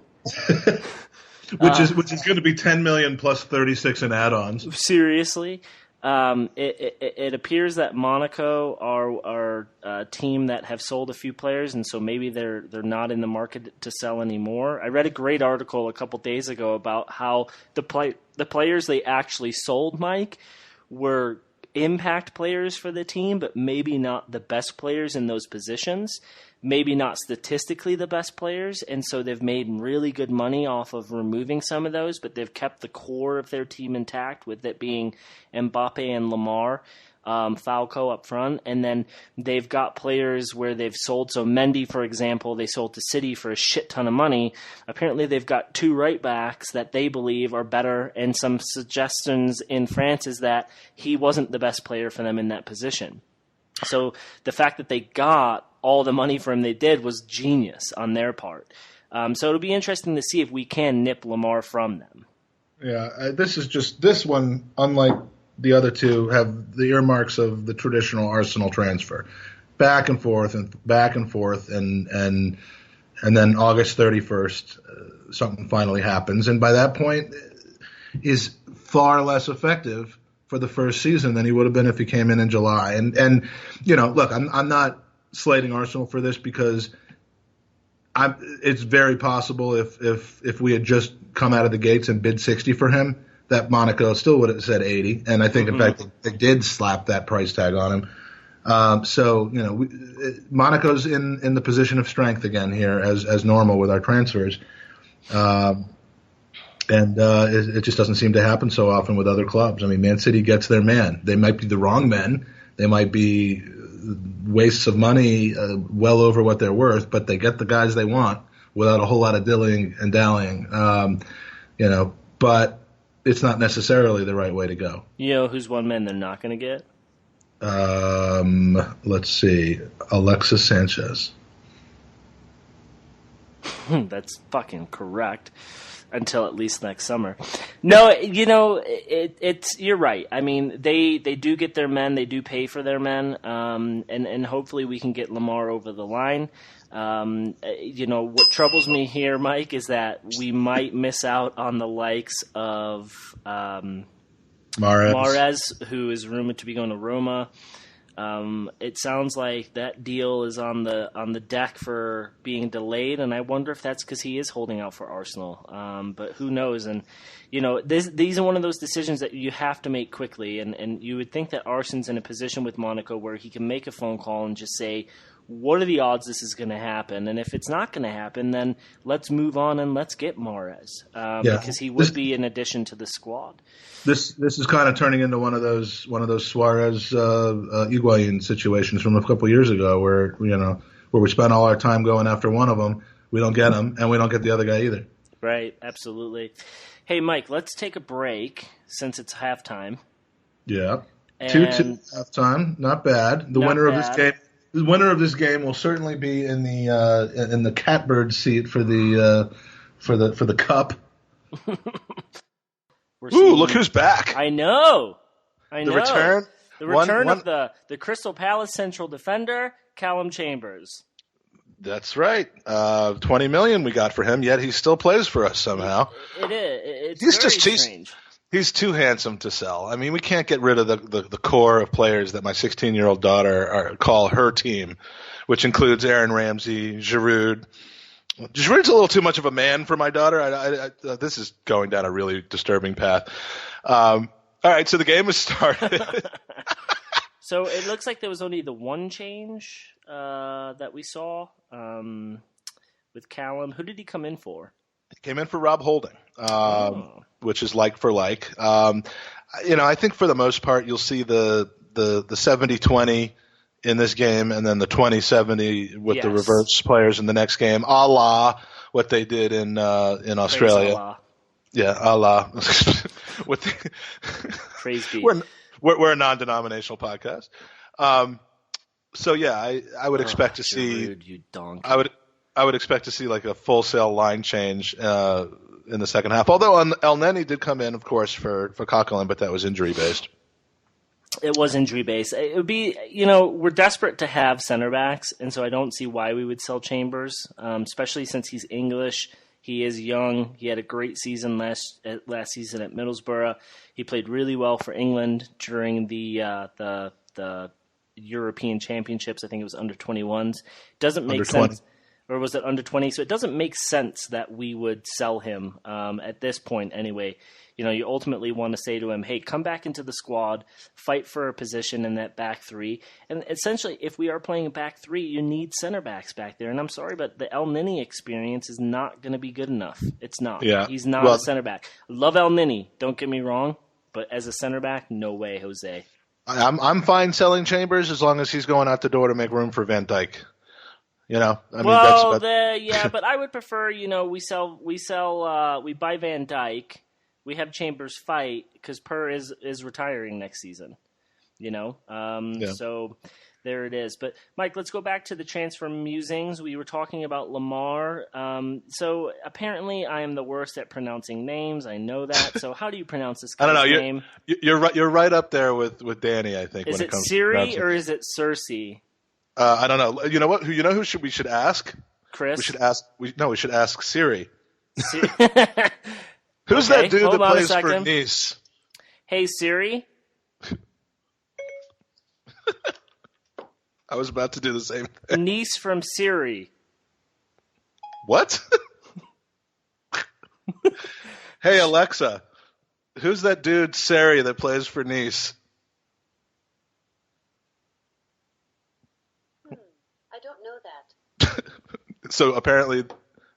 which is going to be 10 million plus 36 in add-ons. Seriously. It appears that Monaco are a team that have sold a few players, and so maybe they're not in the market to sell anymore. I read a great article a couple days ago about how the players they actually sold, Mike, were impact players for the team, but maybe not the best players in those positions. Maybe not statistically the best players, and so they've made really good money off of removing some of those, but they've kept the core of their team intact, with it being Mbappe and Lamar, Falco up front, and then they've got players where they've sold. So Mendy, for example, they sold to City for a shit ton of money. Apparently they've got 2 right backs that they believe are better, and some suggestions in France is that he wasn't the best player for them in that position. So the fact that they got all the money for him they did was genius on their part. So it'll be interesting to see if we can nip Lamar from them. Yeah, this one, unlike the other two, have the earmarks of the traditional Arsenal transfer. Back and forth, and then August 31st, something finally happens. And by that point, is far less effective for the first season than he would have been if he came in July. And look, I'm not slating Arsenal for this, because it's very possible if we had just come out of the gates and bid 60 for him, that Monaco still would have said 80. And I think, in fact, they did slap that price tag on him. Monaco's in the position of strength again here, as normal with our transfers. It just doesn't seem to happen so often with other clubs. I mean, Man City gets their man. They might be the wrong men. They might be wastes of money well over what they're worth, but they get the guys they want without a whole lot of dillying and dallying. But it's not necessarily the right way to go. You know who's one man they're not going to get? Let's see. Alexis Sanchez. That's fucking correct. Until at least next summer. No, it's you're right. I mean, they do get their men. They do pay for their men, and hopefully we can get Lamar over the line. What troubles me here, Mike, is that we might miss out on the likes of Mahrez, who is rumored to be going to Roma. It sounds like that deal is on the deck for being delayed, and I wonder if that's because he is holding out for Arsenal. But who knows? And these are one of those decisions that you have to make quickly, and you would think that Arsenal's in a position with Monaco where he can make a phone call and just say, what are the odds this is going to happen? And if it's not going to happen, then let's move on and let's get Mahrez, because he would be an addition to the squad. This is kind of turning into one of those Suarez Higuain situations from a couple years ago, where we spent all our time going after one of them, we don't get him, and we don't get the other guy either. Right, absolutely. Hey, Mike, let's take a break since it's halftime. Yeah, 2-2 halftime, not bad. The winner of this game will certainly be in the catbird seat for the cup. Ooh, look who's back! I know. The return of the Crystal Palace central defender, Callum Chambers. That's right. 20 million we got for him, yet he still plays for us somehow. It is. It's very strange. He's too handsome to sell. I mean, we can't get rid of the core of players that my 16-year-old daughter call her team, which includes Aaron Ramsey, Giroud. Giroud's a little too much of a man for my daughter. I this is going down a really disturbing path. All right, so the game has started. So it looks like there was only the one change that we saw with Callum. Who did he come in for? He came in for Rob Holding, which is like for like. I think for the most part you'll see the 70-20 in this game, and then the 20-70 with the reverse players in the next game, a la what they did in Australia. Allah. Yeah, a la. Praise be. We're a non-denominational podcast. So yeah, I would expect to see. Rude, you donkey. I would expect to see like a full-sale line change in the second half. Although El Neni did come in, of course, for Coquelin, but that was injury-based. It was injury-based. It would be, we're desperate to have center backs, and so I don't see why we would sell Chambers, especially since he's English. He is young. He had a great season last season at Middlesbrough. He played really well for England during the European Championships. I think it was under 21s. Doesn't make sense. Or was it under 20? So it doesn't make sense that we would sell him at this point anyway. You ultimately want to say to him, hey, come back into the squad, fight for a position in that back three. And essentially, if we are playing a back three, you need center backs back there. And I'm sorry, but the El Nini experience is not going to be good enough. It's not. Yeah. He's not a center back. Love El Nini, don't get me wrong, but as a center back, no way, Jose. I'm fine selling Chambers as long as he's going out the door to make room for Van Dijk. But I would prefer, we buy Van Dijk, we have Chambers fight because Per is retiring next season, So there it is. But Mike, let's go back to the transfer musings. We were talking about Lamar. So apparently I am the worst at pronouncing names. I know that. So how do you pronounce this guy's name? You're right up there with Danny, I think. Is it Siri or is it Cersei? I don't know. You know what? We should ask? Chris? We should ask Siri. Who's that dude that plays for Nice? Hey, Siri? I was about to do the same thing. Nice from Siri. What? Hey, Alexa. Who's that dude, Siri, that plays for Nice? I don't know that. So apparently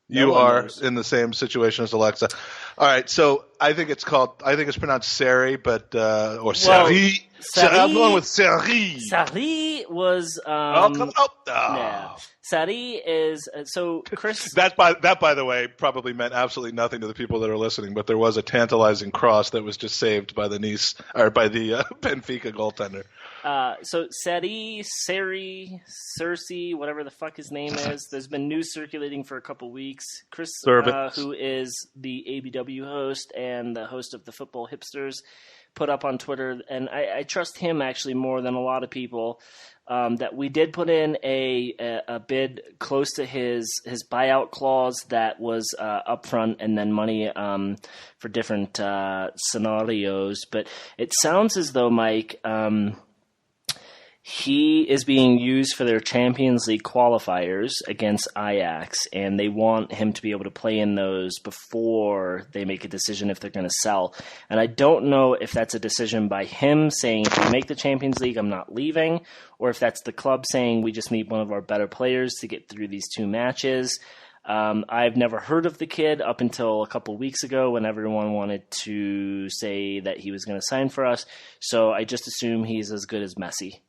you are in the same situation as Alexa. All right, so I think it's pronounced Sari, but or Sari. I'm going with Sari. Sari was come up. Yeah. Sari is so Chris. That by the way probably meant absolutely nothing to the people that are listening, but there was a tantalizing cross that was just saved by the Benfica goaltender. So Sari, Cersei, whatever the fuck his name is. There's been news circulating for a couple weeks. Chris, who is the ABW host and the host of the Football Hipsters, put up on Twitter, and I trust him actually more than a lot of people, that we did put in a bid close to his buyout clause that was upfront and then money for different scenarios. But it sounds as though, Mike, He is being used for their Champions League qualifiers against Ajax, and they want him to be able to play in those before they make a decision if they're going to sell. And I don't know if that's a decision by him saying, if we make the Champions League, I'm not leaving, or if that's the club saying we just need one of our better players to get through these 2 matches. I've never heard of the kid up until a couple weeks ago when everyone wanted to say that he was going to sign for us. So I just assume he's as good as Messi.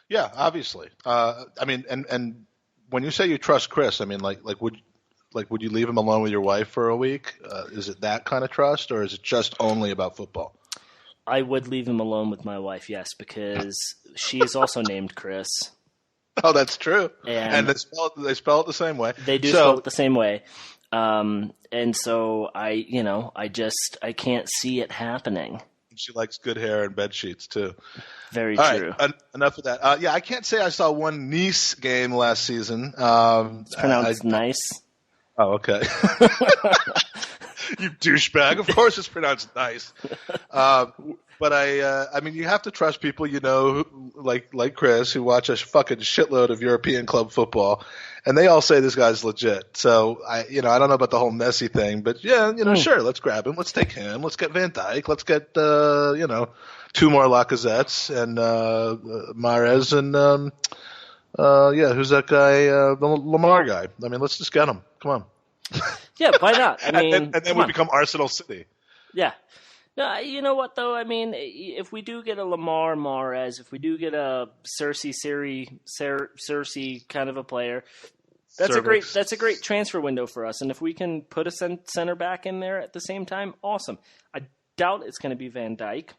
Yeah, obviously. I mean, and when you say you trust Chris, I mean, would you leave him alone with your wife for a week? Is it that kind of trust, or is it just only about football? I would leave him alone with my wife, yes, because she is also named Chris. Oh, that's true. And they spell it the same way. They do spell it the same way. And so I can't see it happening. She likes good hair and bed sheets too. Very All true. Right, enough of that. I can't say I saw one Nice game last season. It's pronounced nice. Oh, okay. You douchebag. Of course it's pronounced nice. But I mean, you have to trust people like Chris, who watch a fucking shitload of European club football, and they all say this guy's legit. So I don't know about the whole Messi thing, but yeah, sure, let's grab him, let's take him, let's get Van Dijk, let's get 2 more Lacazettes and Mahrez and who's that guy? The Lamar guy. I mean, let's just get him. Come on. Yeah, why not? I mean, and then we become Arsenal City. Yeah. No, you know what though? I mean, if we do get a Lamar Mahrez, if we do get a Cersei kind of a player, that's a great transfer window for us. And if we can put a center back in there at the same time, awesome. I doubt it's going to be Van Dijk,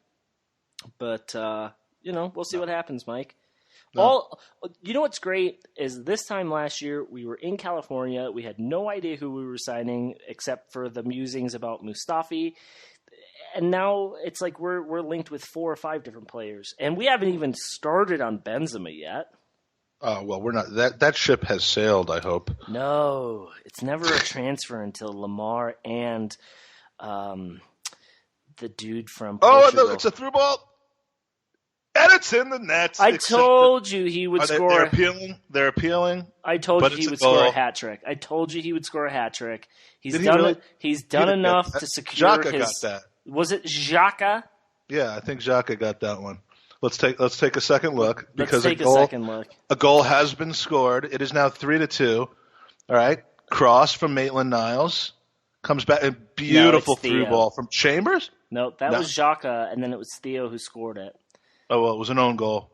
but we'll see what happens, Mike. No. You know what's great is this time last year we were in California. We had no idea who we were signing except for the musings about Mustafi. And now it's like we're linked with 4 or 5 different players, and we haven't even started on Benzema yet. Oh well, we're not. That ship has sailed. I hope. No, it's never a transfer until Lamar and the dude from Portugal. Oh, it's a through ball, and it's in the net. I told you he would score. They're appealing. They're appealing. I told you he would score a hat trick. I told you he would score a hat trick. He's done enough to secure Xhaka his. Got that. Was it Xhaka? Yeah, I think Xhaka got that one. Let's take a second look because a second look. A goal has been scored. It is now 3-2. All right, cross from Maitland-Niles comes back. A beautiful through ball from Chambers. No, that was Xhaka, and then it was Theo who scored it. Oh well, it was an own goal.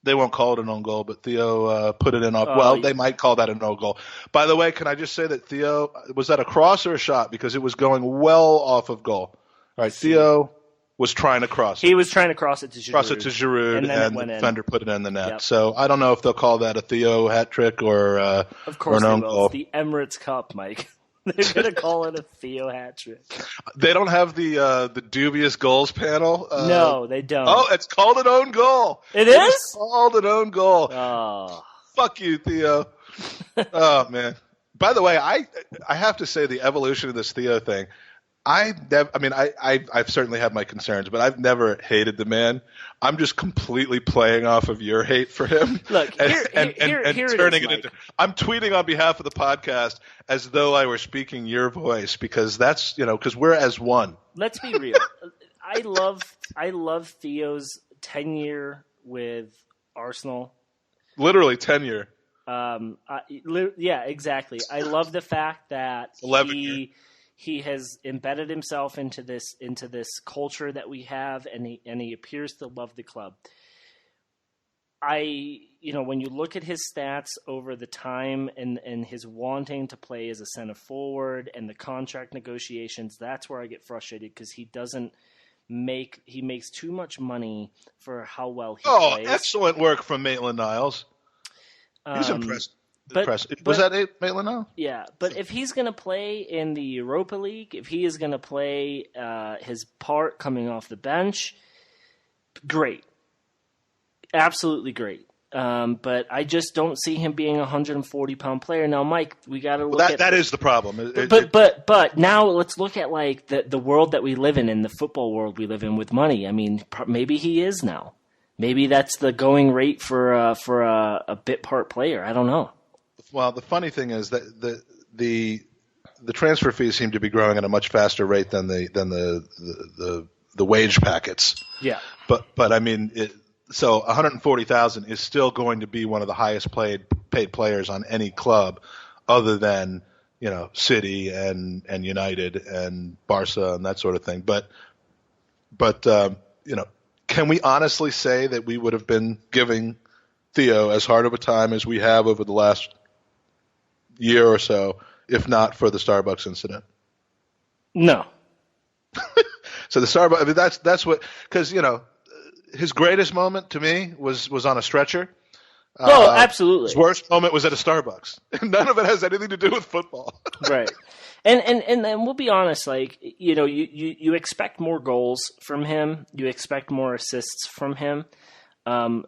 They won't call it an own goal, but Theo put it in off. They might call that an own goal. By the way, can I just say that Theo, was that a cross or a shot? Because it was going well off of goal. All right, Theo was trying to cross it. He was trying to cross it to Giroud. And the defender put it in the net. Yep. So I don't know if they'll call that a Theo hat trick or an own goal. It's the Emirates Cup, Mike. They're going to call it a Theo hat trick. They don't have the dubious goals panel? No, they don't. Oh, it's called an own goal. It's called an own goal. Oh. Fuck you, Theo. Oh, man. By the way, I have to say the evolution of this Theo thing, I've certainly had my concerns, but I've never hated the man. I'm just completely playing off of your hate for him. Look, here turning it into. I'm tweeting on behalf of the podcast as though I were speaking your voice because that's because we're as one. Let's be real. I love Theo's tenure with Arsenal. Literally tenure. Yeah, exactly. I love the fact that 11 years. He has embedded himself into this culture that we have, and he appears to love the club. When you look at his stats over the time and his wanting to play as a center forward and the contract negotiations, that's where I get frustrated because he makes too much money for how well he plays. Oh, excellent work from Maitland-Niles. He's impressed. Was that Maitland-Niles? Yeah, but if he's going to play in the Europa League, if he is going to play his part coming off the bench, great. Absolutely great. But I just don't see him being a 140-pound player. Now, Mike, we got to look at that is the problem. But now let's look at the world that we live in the football world we live in with money. I mean, maybe he is now. maybe that's the going rate for a bit part player. I don't know. Well, the funny thing is that the transfer fees seem to be growing at a much faster rate than the wage packets. Yeah. But I mean, so 140,000 is still going to be one of the highest paid players on any club, other than City and United and Barca and that sort of thing. But can we honestly say that we would have been giving Theo as hard of a time as we have over the last year or so, if not for the Starbucks incident? No. So the Starbucks, I mean, that's what, because his greatest moment to me was on a stretcher. Oh, absolutely. His worst moment was at a Starbucks. None of it has anything to do with football. Right. And we'll be honest, like, you expect more goals from him. You expect more assists from him. And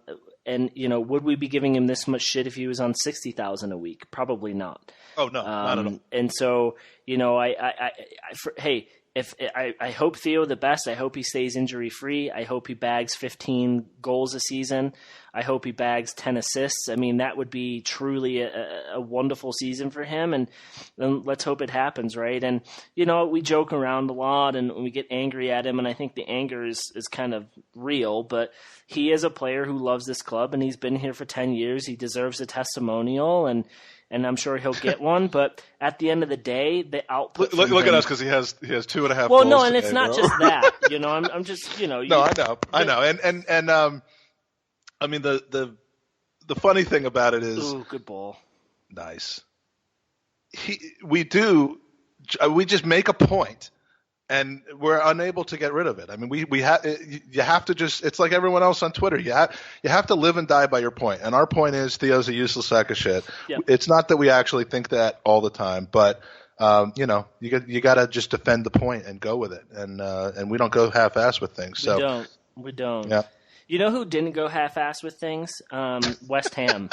would we be giving him this much shit if he was on 60,000 a week? Probably not. Oh, no, not at all. And so, I hope Theo the best. I hope he stays injury free. I hope he bags 15 goals a season. I hope he bags 10 assists. I mean, that would be truly a wonderful season for him. And let's hope it happens, right? And, we joke around a lot and we get angry at him. And I think the anger is kind of real. But he is a player who loves this club and he's been here for 10 years. He deserves a testimonial and I'm sure he'll get one. But at the end of the day, the output. Look at us, because he has 2.5. Well, goals no, and today, it's not bro. just that. I'm just No, I know, and I mean the funny thing about it is, ooh, good ball. Nice. We just make a point, and we're unable to get rid of it. I mean, you have to just. It's like everyone else on Twitter. You have to live and die by your point. And our point is Theo's a useless sack of shit. Yep. It's not that we actually think that all the time, but you got to just defend the point and go with it. And we don't go half-ass with things. So we don't. Yeah. You know who didn't go half-ass with things? West Ham.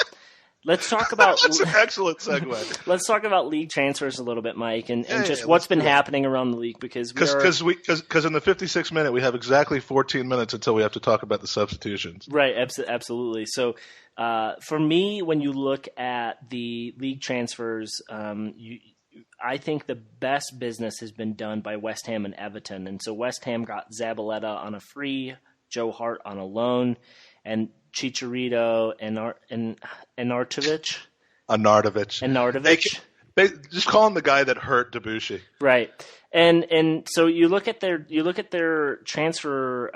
Let's talk about. That's an excellent segue. Let's talk about league transfers a little bit, Mike, and just what's been happening around the league, because in the 56th minute we have exactly 14 minutes until we have to talk about the substitutions. Right, absolutely. So, for me, when you look at the league transfers, I think the best business has been done by West Ham and Everton, and so West Ham got Zabaleta on a free, Joe Hart on a loan, and Chicharito and Arnautovic. Just call him the guy that hurt Debussy. Right. And so you look at their transfer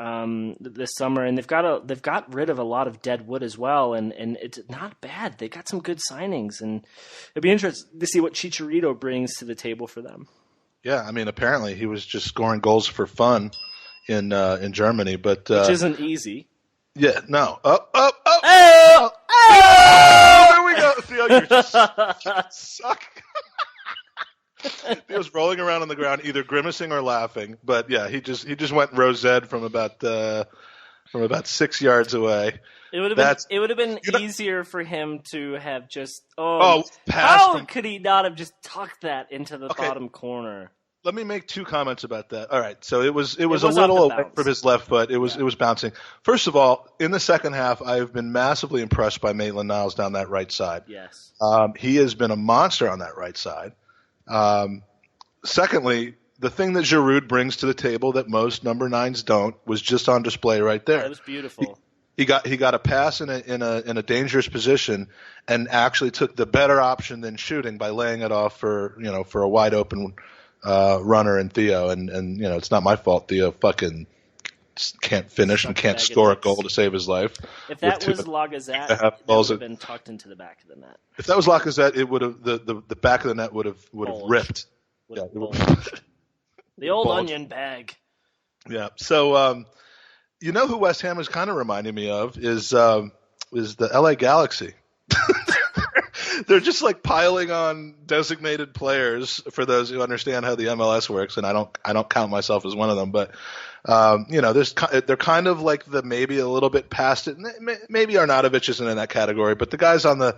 this summer, and they've got rid of a lot of dead wood as well, and it's not bad. They got some good signings, and it'd be interesting to see what Chicharito brings to the table for them. Yeah, I mean, apparently he was just scoring goals for fun in Germany, but which isn't easy. Yeah, no. Oh! There we go. Theo, you just suck. He was rolling around on the ground, either grimacing or laughing. But yeah, he just went rosette from about 6 yards away. It would have been easier for him to have just could he not have just tucked that into the bottom corner? Let me make two comments about that. All right, so it was a little away from his left foot. It was bouncing. First of all, in the second half, I've been massively impressed by Maitland-Niles down that right side. Yes, he has been a monster on that right side. Secondly, the thing that Giroud brings to the table that most number 9s don't was just on display right there. That was beautiful. He got a pass in a dangerous position and actually took the better option than shooting by laying it off for a wide open runner in Theo, and it's not my fault. Theo fucking can't finish and can't score a goal to save his life. If that was Lacazette, that would have been tucked into the back of the net. If that was Lacazette, it would have the back of the net would have ripped. Yeah, the old onion bag. Yeah. So who West Ham is kind of reminding me of is the LA Galaxy. They're just like piling on designated players, for those who understand how the MLS works, and I don't count myself as one of them, but they're kind of like the maybe a little bit past it. Maybe Arnautovic isn't in that category, but the guys on the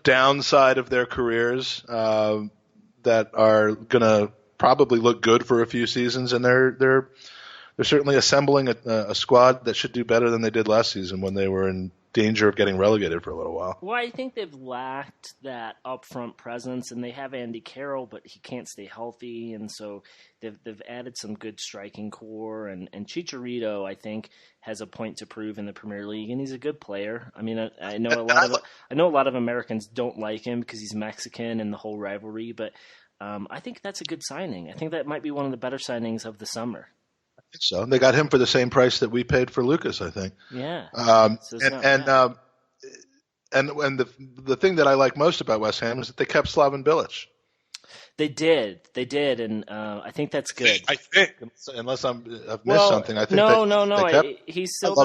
downside of their careers that are gonna probably look good for a few seasons, and they're certainly assembling a squad that should do better than they did last season when they were in danger of getting relegated for a little while. Well, I think they've lacked that upfront presence, and they have Andy Carroll, but he can't stay healthy, and so they've added some good striking core, and Chicharito, I think, has a point to prove in the Premier League, and he's a good player. I mean, I know a lot of Americans don't like him because he's Mexican and the whole rivalry, but I think that's a good signing. I think that might be one of the better signings of the summer. I think so. They got him for the same price that we paid for Lucas, I think. Yeah. So and the thing that I like most about West Ham is that they kept Slaven Bilic. They did, and I think that's good. I think, unless I've missed something. I think he's still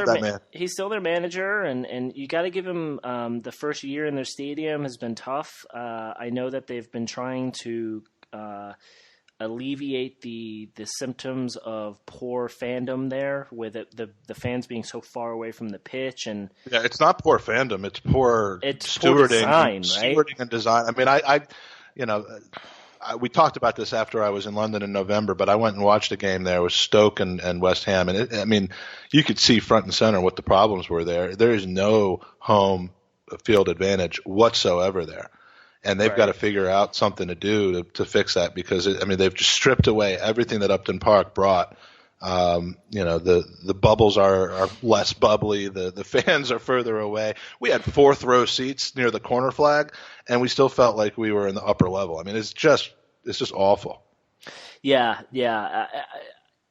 he's still their manager, and you got to give him the first year in their stadium has been tough. I know that they've been trying to alleviate the symptoms of poor fandom there, with the fans being so far away from the pitch, and it's not poor fandom, it's poor stewarding and design. I mean, we talked about this after I was in London in November, but I went and watched a game there with Stoke and West Ham, and you could see front and center what the problems were there. There is no home field advantage whatsoever there. And they've got to figure out something to do to fix that, because they've just stripped away everything that Upton Park brought. The bubbles are less bubbly. The fans are further away. We had fourth row seats near the corner flag, and we still felt like we were in the upper level. I mean, it's just awful. Yeah.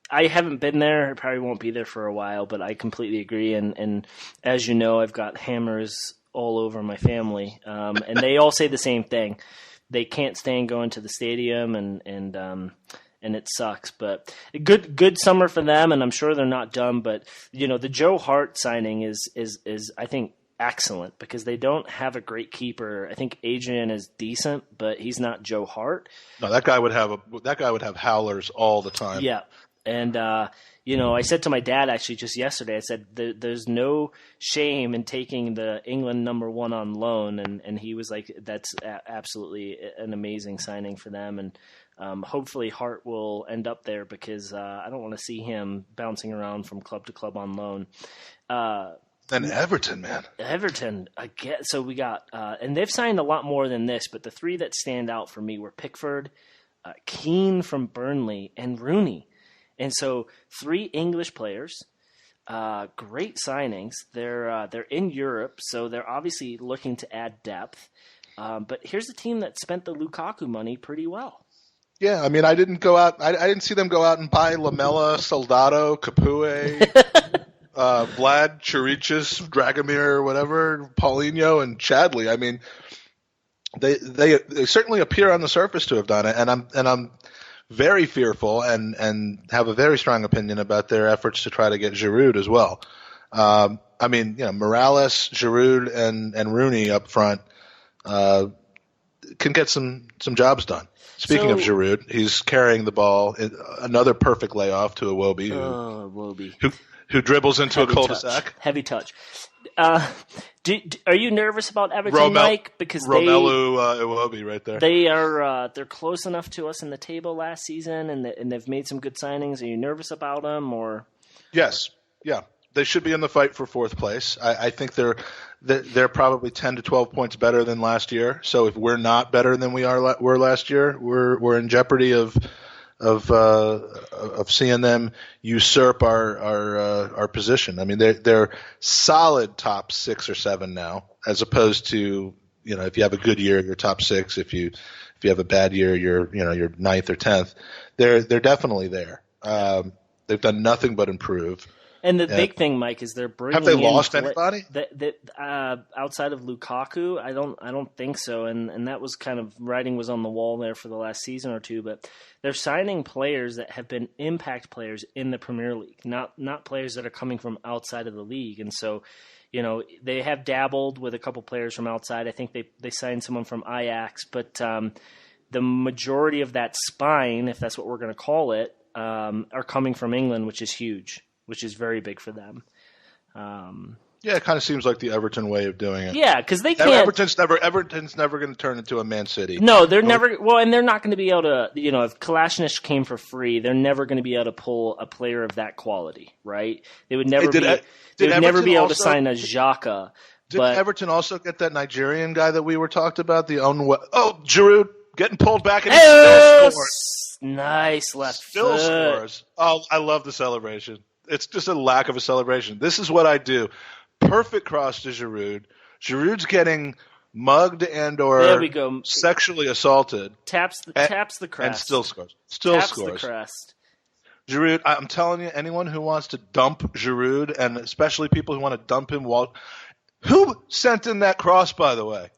I haven't been there. I probably won't be there for a while, but I completely agree. And as you know, I've got hammers all over my family, and they all say the same thing. They can't stand going to the stadium, and it sucks. But good summer for them, and I'm sure they're not done. But the Joe Hart signing is I think excellent, because they don't have a great keeper. I think Adrian is decent, but he's not Joe Hart. No, that guy would have howlers all the time. Yeah, and I said to my dad actually just yesterday, I said, there's no shame in taking the England number 1 on loan. And he was like, that's absolutely an amazing signing for them. And hopefully Hart will end up there, because I don't want to see him bouncing around from club to club on loan. And Everton, man. Everton, again. So we got, and they've signed a lot more than this, but the 3 that stand out for me were Pickford, Keane from Burnley, and Rooney. And so 3 English players, great signings. They're in Europe, so they're obviously looking to add depth. But here's a team that spent the Lukaku money pretty well. Yeah, I mean, I didn't see them go out and buy Lamela, Soldado, Capoue, Vlad, Chiriches, Dragomir, whatever, Paulinho, and Chadley. I mean, they certainly appear on the surface to have done it, and I'm very fearful and have a very strong opinion about their efforts to try to get Giroud as well. Morales, Giroud, and Rooney up front can get some jobs done. Speaking of Giroud, he's carrying the ball, another perfect layoff to Iwobi, who dribbles into a cul-de-sac. Heavy touch. Are you nervous about Everton, Mike? Because Romelu Iwobi right there. They're close enough to us in the table last season, and they've made some good signings. Are you nervous about them, or? Yes, yeah, they should be in the fight for 4th place. I think they're probably 10 to 12 points better than last year. So if we're not better than we were last year, we're in jeopardy of seeing them usurp our position. I mean, they're solid top 6 or 7 now, as opposed to, if you have a good year, you're top 6. If you have a bad year, you're 9th or 10th. They're definitely there. They've done nothing but improve. And the big thing, Mike, is they're bringing. Have they lost anybody? Outside of Lukaku, I don't think so. And that was kind of writing was on the wall there for the last season or two. But they're signing players that have been impact players in the Premier League, not players that are coming from outside of the league. And so, they have dabbled with a couple players from outside. I think they signed someone from Ajax, but the majority of that spine, if that's what we're going to call it, are coming from England, which is huge. Which is very big for them. Yeah, it kind of seems like the Everton way of doing it. Yeah, because they can't. Everton's never going to turn into a Man City. No, they're never. Well, and they're not going to be able to. If Kalashnikov came for free, they're never going to be able to pull a player of that quality, right? They would never be. They would never be able to sign a Xhaka. Did Everton also get that Nigerian guy that we were talked about? Giroud getting pulled back and he still scores. Nice left Still foot. scores. Oh, I love the celebration. It's just a lack of a celebration. This is what I do. Perfect cross to Giroud. Giroud's getting mugged and or there we go. Sexually assaulted. Taps the crest. And still scores. Taps the crest. Giroud, I'm telling you, anyone who wants to dump Giroud, and especially people who want to dump him who sent in that cross, by the way?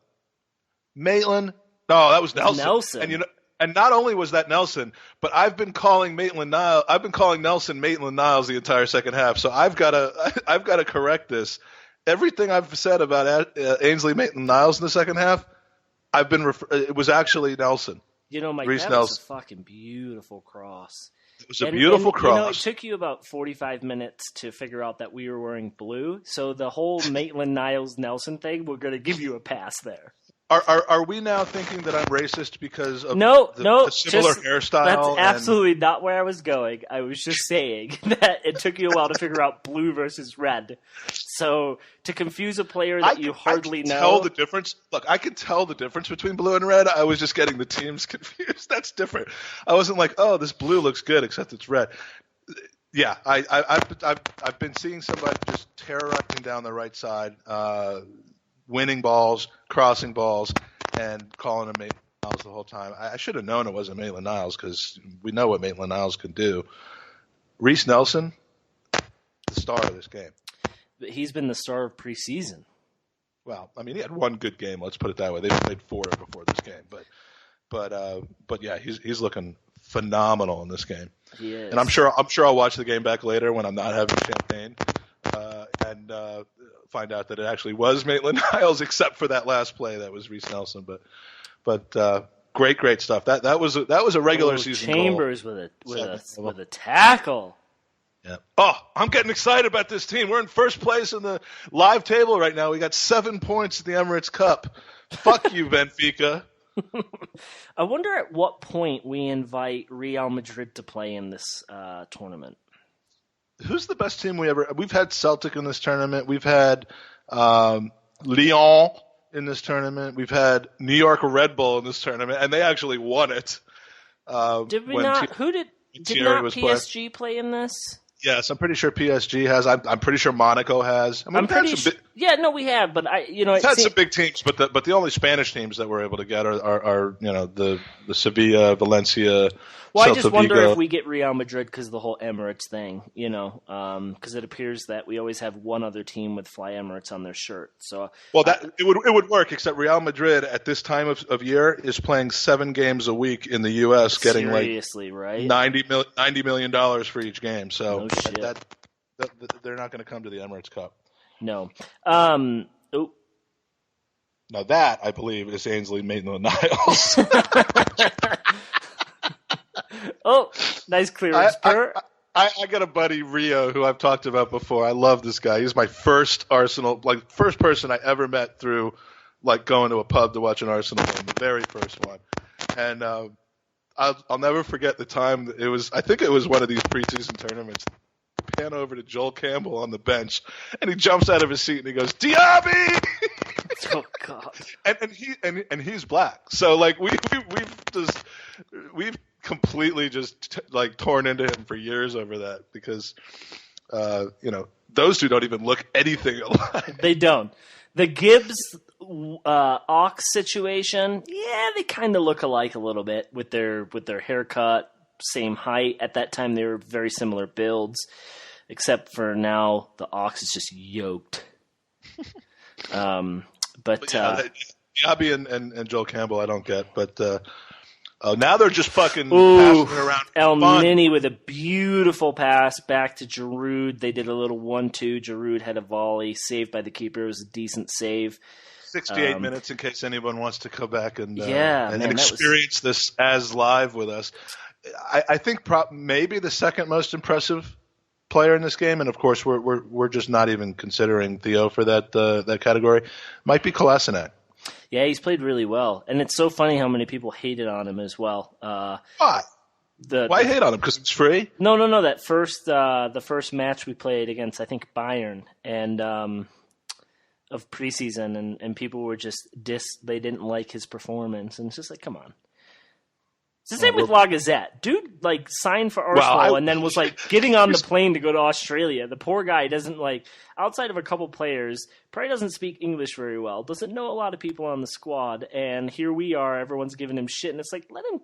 Maitland? No, that was Nelson. And not only was that Nelson, but I've been calling Nelson Maitland-Niles the entire second half. So I've got to correct this. Everything I've said about Ainsley Maitland-Niles in the second half, it was actually Nelson. Mike, Reece that Nelson. was a fucking beautiful cross. It was a beautiful cross. It took you about 45 minutes to figure out that we were wearing blue. So the whole Maitland-Niles-Nelson thing, we're going to give you a pass there. Are we now thinking that I'm racist because of the similar hairstyle? That's absolutely not where I was going. I was just saying that it took you a while to figure out blue versus red. So to confuse a player that you hardly know. Tell the difference. Look, I can tell the difference between blue and red. I was just getting the teams confused. That's different. I wasn't like, oh, this blue looks good, except it's red. Yeah, I've been seeing somebody just terrorizing down the right side. Winning balls, crossing balls, and calling him Maitland-Niles the whole time. I should have known it wasn't Maitland-Niles because we know what Maitland-Niles can do. Reece Nelson, the star of this game. He's been the star of preseason. Well, I mean, he had one good game. Let's put it that way. They've played 4 before this game, but yeah, he's looking phenomenal in this game. He is. And I'm sure I'll watch the game back later when I'm not having champagne and find out that it actually was Maitland-Niles, except for that last play that was Reece Nelson. But great stuff. That was a regular season Chambers goal. with a tackle. Yeah. Oh, I'm getting excited about this team. We're in first place in the live table right now. We got 7 points in the Emirates Cup. Fuck you, Benfica. I wonder at what point we invite Real Madrid to play in this tournament. Who's the best team we've had Celtic in this tournament. We've had Lyon in this tournament. We've had New York Red Bull in this tournament, and they actually won it. Did we not? Did not PSG play in this? Yes, I'm pretty sure PSG has. I'm pretty sure Monaco has. We have, but it's had some big teams, but the only Spanish teams that we're able to get are the Sevilla, Valencia. Well, Celta I just wonder Vigo. if we get Real Madrid because of the whole Emirates thing, because it appears that we always have one other team with Fly Emirates on their shirt. So, it would work, except Real Madrid at this time of year is playing 7 games a week in the U.S., getting right? $90 million for each game. So no shit. They're not going to come to the Emirates Cup. No. Now that, I believe, is Ainsley Maitland-Niles. Oh, nice clearance. I got a buddy, Rio, who I've talked about before. I love this guy. He's my first first person I ever met through, going to a pub to watch an Arsenal game, the very first one. And I'll never forget the time. I think it was one of these preseason tournaments. Pan over to Joel Campbell on the bench, and he jumps out of his seat and he goes, "Diaby!" Oh God! And he's black, so we've completely just torn into him for years over that because those two don't even look anything alike. They don't. The Gibbs Ox situation, yeah, they kind of look alike a little bit with their haircut, same height. At that time, they were very similar builds, except for now the Ox is just yoked. Diaby and Joel Campbell, I don't get, but now they're just fucking passing it around. El Nini with a beautiful pass back to Giroud. They did a little 1-2. Giroud had a volley saved by the keeper. It was a decent save. 68 minutes in case anyone wants to come back and experience this as live with us. I think maybe the second most impressive player in this game, and of course we're just not even considering Theo for that category, might be Kolasinac. Yeah, he's played really well, and it's so funny how many people hated on him as well. Why? Why hate on him? Because it's free? No. That the first match we played against, I think, Bayern, and of preseason, and people were just they didn't like his performance, and it's just like, come on. It's the same with Lacazette. Dude, like, signed for Arsenal and then was, like, getting on the plane to go to Australia. The poor guy doesn't, like, outside of a couple players, probably doesn't speak English very well, doesn't know a lot of people on the squad, and here we are, everyone's giving him shit, and it's like, let him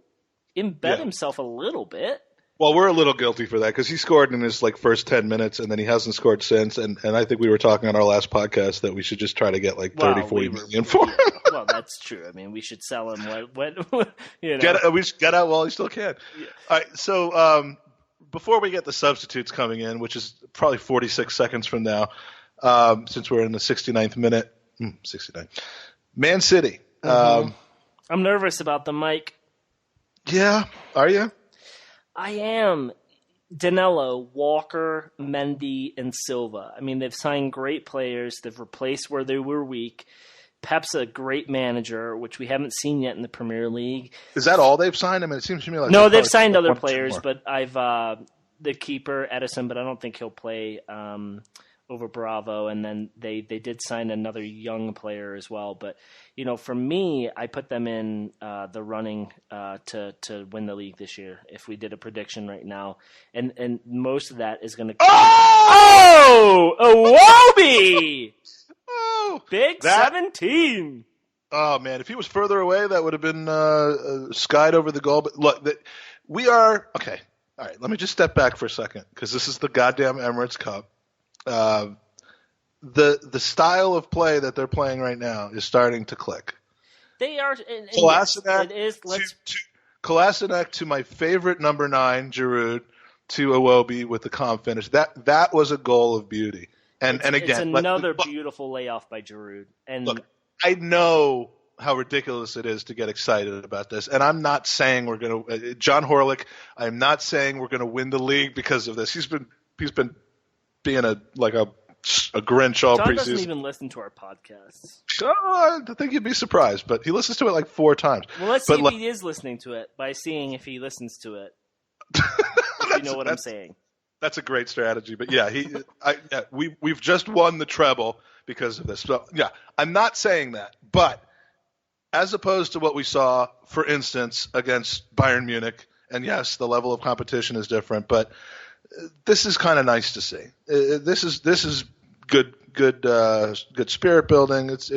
embed himself a little bit. Well, we're a little guilty for that because he scored in his first 10 minutes and then he hasn't scored since. And I think we were talking on our last podcast that we should just try to get 40 million for him. Well, that's true. I mean, we should sell him. You know. We should get out while he still can. Yeah. All right. So before we get the substitutes coming in, which is probably 46 seconds from now, since we're in the 69th minute, 69. Man City. I'm nervous about the mic. Yeah. Are you? I am. Danilo, Walker, Mendy, and Silva. I mean, they've signed great players. They've replaced where they were weak. Pep's a great manager, which we haven't seen yet in the Premier League. Is that all they've signed? I mean, it seems to me like no, they've signed other players, but I've the keeper Edison, but I don't think he'll play over Bravo. And then they did sign another young player as well. But for me, I put them in the running to win the league this year. If we did a prediction right now, and most of that is going to. Iwobi! Oh, big 17. Oh man, if he was further away, that would have been skied over the goal. But look, we are okay. All right, let me just step back for a second because this is the goddamn Emirates Cup. The style of play that they're playing right now is starting to click. They are. Kolasinac, it is. Kolasinac to my favorite number 9, Giroud, to Iwobi with the calm finish. That was a goal of beauty. And again, it's another beautiful layoff by Giroud. And look, I know how ridiculous it is to get excited about this, and I'm not saying we're going to. John Horlick, I'm not saying we're going to win the league because of this. He's been being a Grinch all John preseason. Doesn't even listen to our podcasts. Oh, I think you'd be surprised, but he listens to it 4 times. Well, let's see if he is listening to it by seeing if he listens to it. If you know what I'm saying. That's a great strategy, but yeah, we've just won the treble because of this. So yeah, I'm not saying that, but as opposed to what we saw, for instance, against Bayern Munich, and yes, the level of competition is different, but this is kind of nice to see. This is good spirit building. This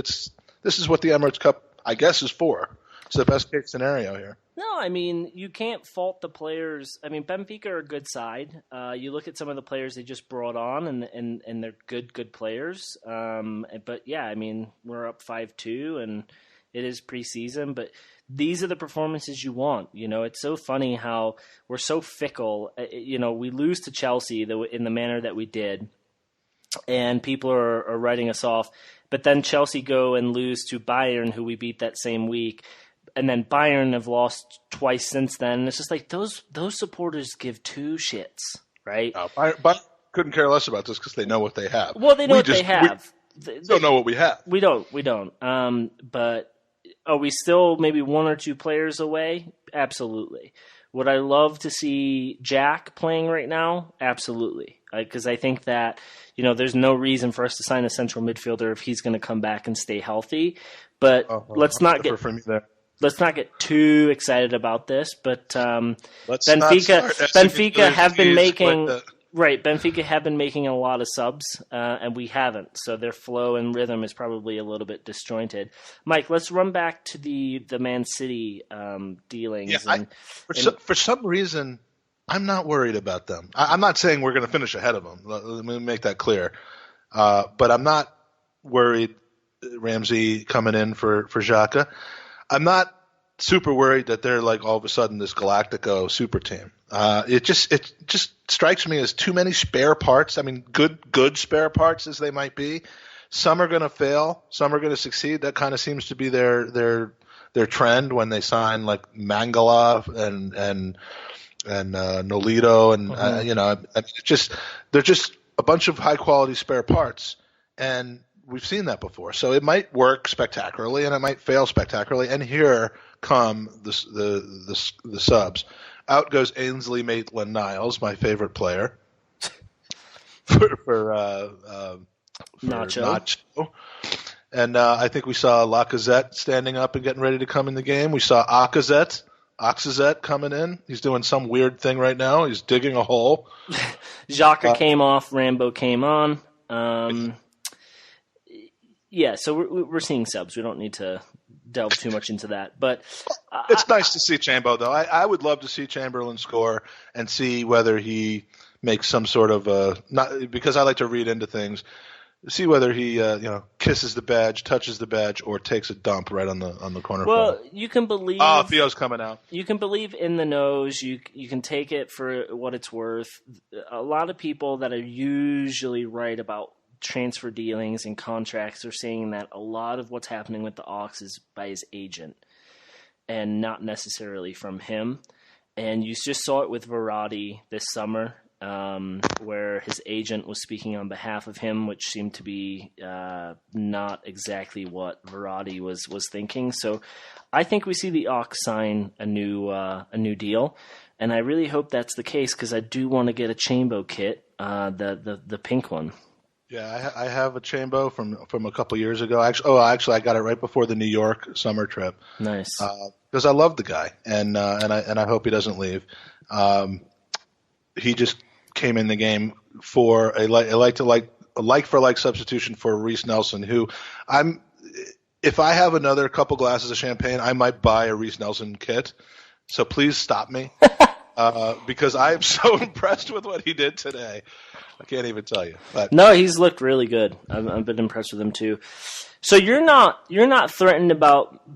is what the Emirates Cup, I guess, is for. It's the best case scenario here. No, I mean, you can't fault the players. I mean, Benfica are a good side. You look at some of the players they just brought on, and they're good players. But yeah, I mean, we're up 5-2, and it is preseason. But these are the performances you want. It's so funny how we're so fickle. We lose to Chelsea in the manner that we did, and people are writing us off. But then Chelsea go and lose to Bayern, who we beat that same week. And then Bayern have lost twice since then. And it's just like those supporters give 2 shits, right? Bayern couldn't care less about this because they know what they have. Well, they know what they have. They don't know what we have. We don't. But are we still maybe 1 or 2 players away? Absolutely. Would I love to see Jack playing right now? Absolutely. Because I think that, there's no reason for us to sign a central midfielder if he's going to come back and stay healthy. But let's not get too excited about this. But Benfica have been making Benfica have been making a lot of subs, and we haven't. So their flow and rhythm is probably a little bit disjointed. Mike, let's run back to the Man City dealings. Yeah, for some reason, I'm not worried about them. I'm not saying we're going to finish ahead of them. Let me make that clear. But I'm not worried. Ramsey coming in for Xhaka. I'm not super worried that they're all of a sudden this Galactico super team. It just strikes me as too many spare parts. I mean, good spare parts as they might be. Some are going to fail. Some are going to succeed. That kind of seems to be their trend when they sign Mangala and Nolito, and they're just a bunch of high quality spare parts, and we've seen that before. So it might work spectacularly, and it might fail spectacularly. And here come the subs. Out goes Ainsley Maitland-Niles, my favorite player, for Nacho. And I think we saw Lacazette standing up and getting ready to come in the game. We saw Oxazette coming in. He's doing some weird thing right now. He's digging a hole. Xhaka came off. Rambo came on. Yeah, so we're seeing subs. We don't need to delve too much into that. But it's nice to see Chambo, though. I would love to see Chamberlain score and see whether he makes some sort of not because I like to read into things. See whether he kisses the badge, touches the badge, or takes a dump right on the corner. Well, you can believe. Oh, Theo's coming out. You can believe in the nose. You can take it for what it's worth. A lot of people that are usually right about transfer dealings and contracts are saying that a lot of what's happening with the Ox is by his agent and not necessarily from him. And you just saw it with Verratti this summer, where his agent was speaking on behalf of him, which seemed to be not exactly what Verratti was thinking. So I think we see the Ox sign a new deal, and I really hope that's the case because I do want to get a Chambo kit, the pink one. Yeah, I have a Chambo from a couple years ago. Actually, I got it right before the New York summer trip. Nice, because I love the guy, and I hope he doesn't leave. He just came in the game for a like for like substitution for Reece Nelson, who if I have another couple glasses of champagne, I might buy a Reece Nelson kit. So please stop me, because I am so impressed with what he did today. I can't even tell you. But no, he's looked really good. I've been impressed with him too. So you're not threatened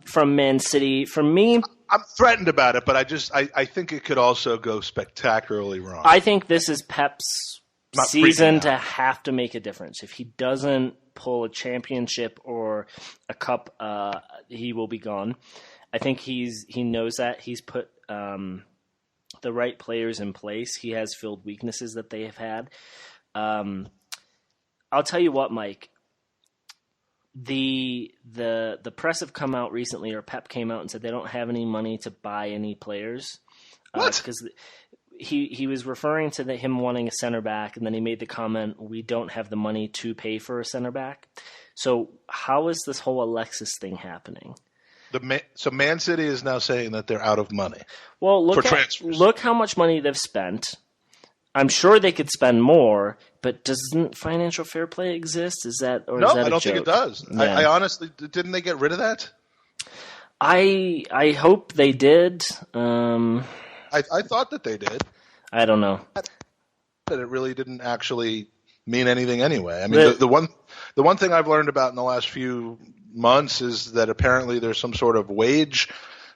from Man City. For me, I'm threatened about it, but I think it could also go spectacularly wrong. I think this is Pep's season to have to make a difference. If he doesn't pull a championship or a cup, he will be gone. I think he knows that. He's put the right players in place. He has filled weaknesses that they have had. I'll tell you what, Mike. The press have come out recently, or Pep came out and said they don't have any money to buy any players. What? Because he was referring to him wanting a center back, and then he made the comment, "We don't have the money to pay for a center back." So how is this whole Alexis thing happening? So Man City is now saying that they're out of money. Well, transfers. Look how much money they've spent. I'm sure they could spend more, but doesn't financial fair play exist? Is that or no? Is that I don't think it does. Yeah. I honestly didn't they get rid of that? I hope they did. I thought that they did. I don't know. But it really didn't actually mean anything anyway. I mean, the one thing I've learned about in the last few months is that apparently there's some sort of wage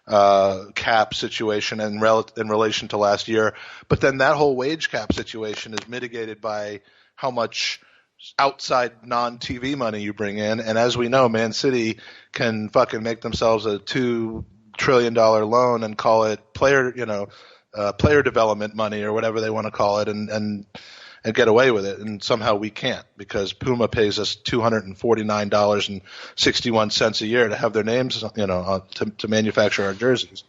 cap situation in relation to last year, but then that whole wage cap situation is mitigated by how much outside non-TV money you bring in, and as we know, Man City can fucking make themselves a $2 trillion loan and call it player development money or whatever they want to call it, and get away with it, and somehow we can't because Puma pays us $249.61 a year to have their names, to manufacture our jerseys.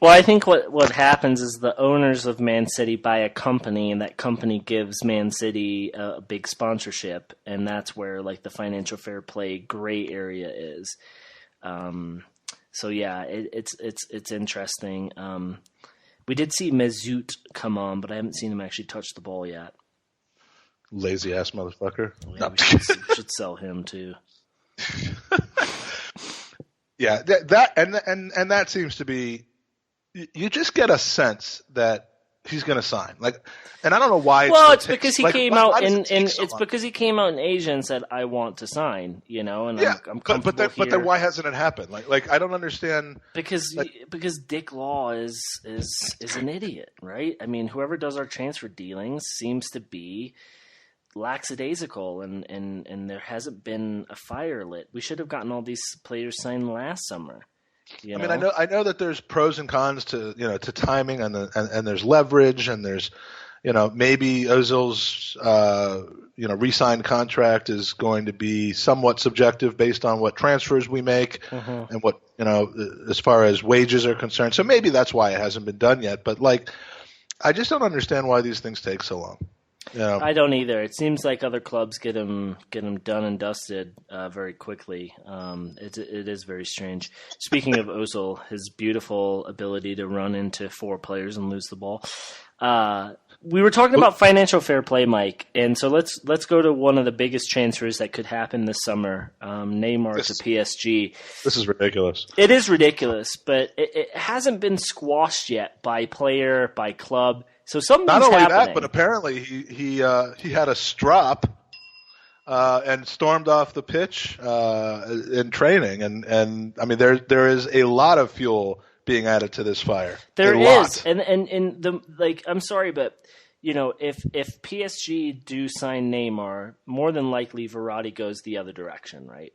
Well, I think what happens is the owners of Man City buy a company, and that company gives Man City a big sponsorship, and that's where like the financial fair play gray area is. So yeah, it's interesting. We did see Mesut come on, but I haven't seen him actually touch the ball yet. Lazy ass motherfucker. Yeah, we should sell him too. Yeah, that seems to be. You just get a sense that he's going to sign. And I don't know why. It's because he came out in it's because he came out in Asia and said, "I want to sign," and yeah, I'm comfortable but then why hasn't it happened? Like I don't understand. Because Dick Law is an idiot, right? I mean, whoever does our transfer dealings seems to be lackadaisical, and there hasn't been a fire lit. We should have gotten all these players signed last summer. You I know? mean, I know that there's pros and cons to to timing and there's leverage and there's maybe Ozil's re-signed contract is going to be somewhat subjective based on what transfers we make and what as far as wages are concerned. So maybe that's why it hasn't been done yet. But I just don't understand why these things take so long. I don't either. It seems like other clubs get them done and dusted very quickly. It is very strange. Speaking of Ozil, his beautiful ability to run into 4 players and lose the ball. We were talking about financial fair play, Mike, and so let's go to one of the biggest transfers that could happen this summer. Neymar to PSG. This is ridiculous. It is ridiculous, but it hasn't been squashed yet by player, by club. So something's not only happening. that, but apparently he had a strop and stormed off the pitch in training, and I mean there is a lot of fuel being added to this fire. There is, and I'm sorry, but if PSG do sign Neymar, more than likely Verratti goes the other direction, right?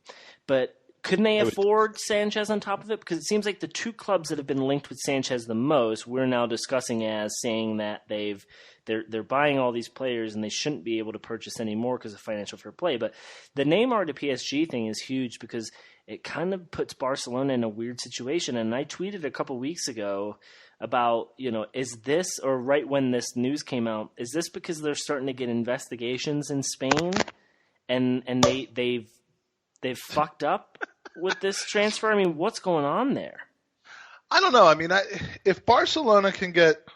But couldn't they afford Sanchez on top of it? Because it seems like the 2 clubs that have been linked with Sanchez the most, we're now discussing as saying that they're buying all these players and they shouldn't be able to purchase any more because of financial fair play. But the Neymar to PSG thing is huge because it kind of puts Barcelona in a weird situation. And I tweeted a couple weeks ago about, is this, or right when this news came out, is this because they're starting to get investigations in Spain and they've fucked up with this transfer? I mean, what's going on there? I don't know. I mean, if Barcelona can get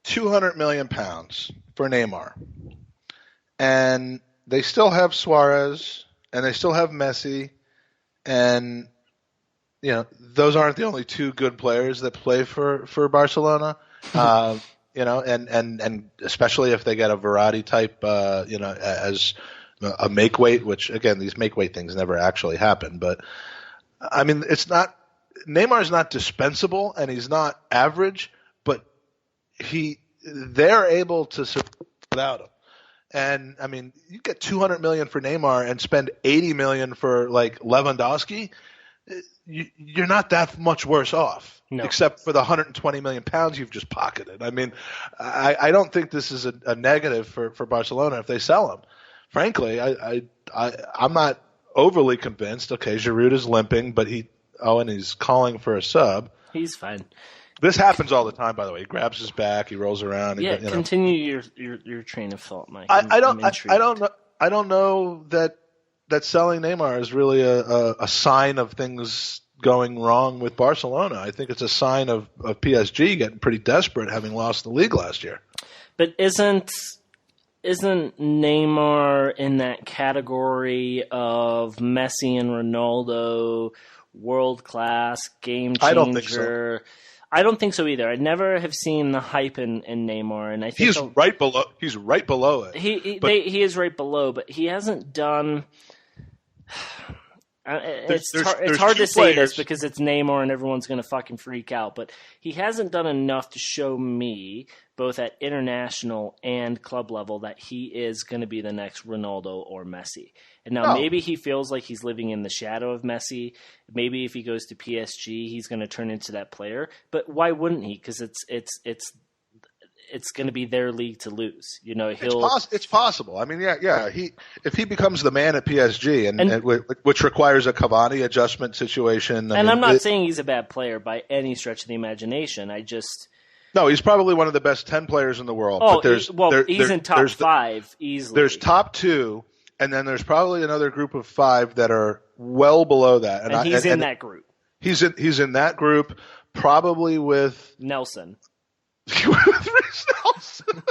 £200 million for Neymar, and they still have Suarez, and they still have Messi, and those aren't the only 2 good players that play for Barcelona. And especially if they get a Verratti type, as a make weight, which again, these make weight things never actually happen. But I mean, Neymar's not dispensable and he's not average, but they're able to survive without him. And I mean, you get $200 million for Neymar and spend $80 million for Lewandowski. You're not that much worse off, except for the £120 million you've just pocketed. I mean, I don't think this is a negative for Barcelona if they sell him. Frankly, I'm not overly convinced. Okay, Giroud is limping, but he's calling for a sub. He's fine. This happens all the time, by the way. He grabs his back, he rolls around. Yeah, continue your train of thought, Mike. I don't know that selling Neymar is really a sign of things going wrong with Barcelona. I think it's a sign of PSG getting pretty desperate, having lost the league last year. But isn't Neymar in that category of Messi and Ronaldo, world class, game changer? I don't think so. I don't think so either. I never have seen the hype in Neymar, and I think he's right below. He's right below it. He is right below, but he hasn't done. It's hard to say this because it's Neymar and everyone's going to fucking freak out, but he hasn't done enough to show me, both at international and club level, that he is going to be the next Ronaldo or Messi. And now maybe he feels like he's living in the shadow of Messi. Maybe if he goes to PSG, he's going to turn into that player. But why wouldn't he? Because it's going to be their league to lose. It's possible. I mean, yeah. If he becomes the man at PSG, and which requires a Cavani adjustment situation. I'm not saying he's a bad player by any stretch of the imagination. No, he's probably one of the best 10 players in the world. Oh, but he's in top 5 easily. There's top 2, and then there's probably another group of 5 that are well below that. And he's in that group. He's in that group, probably with Nelson. With Nelson.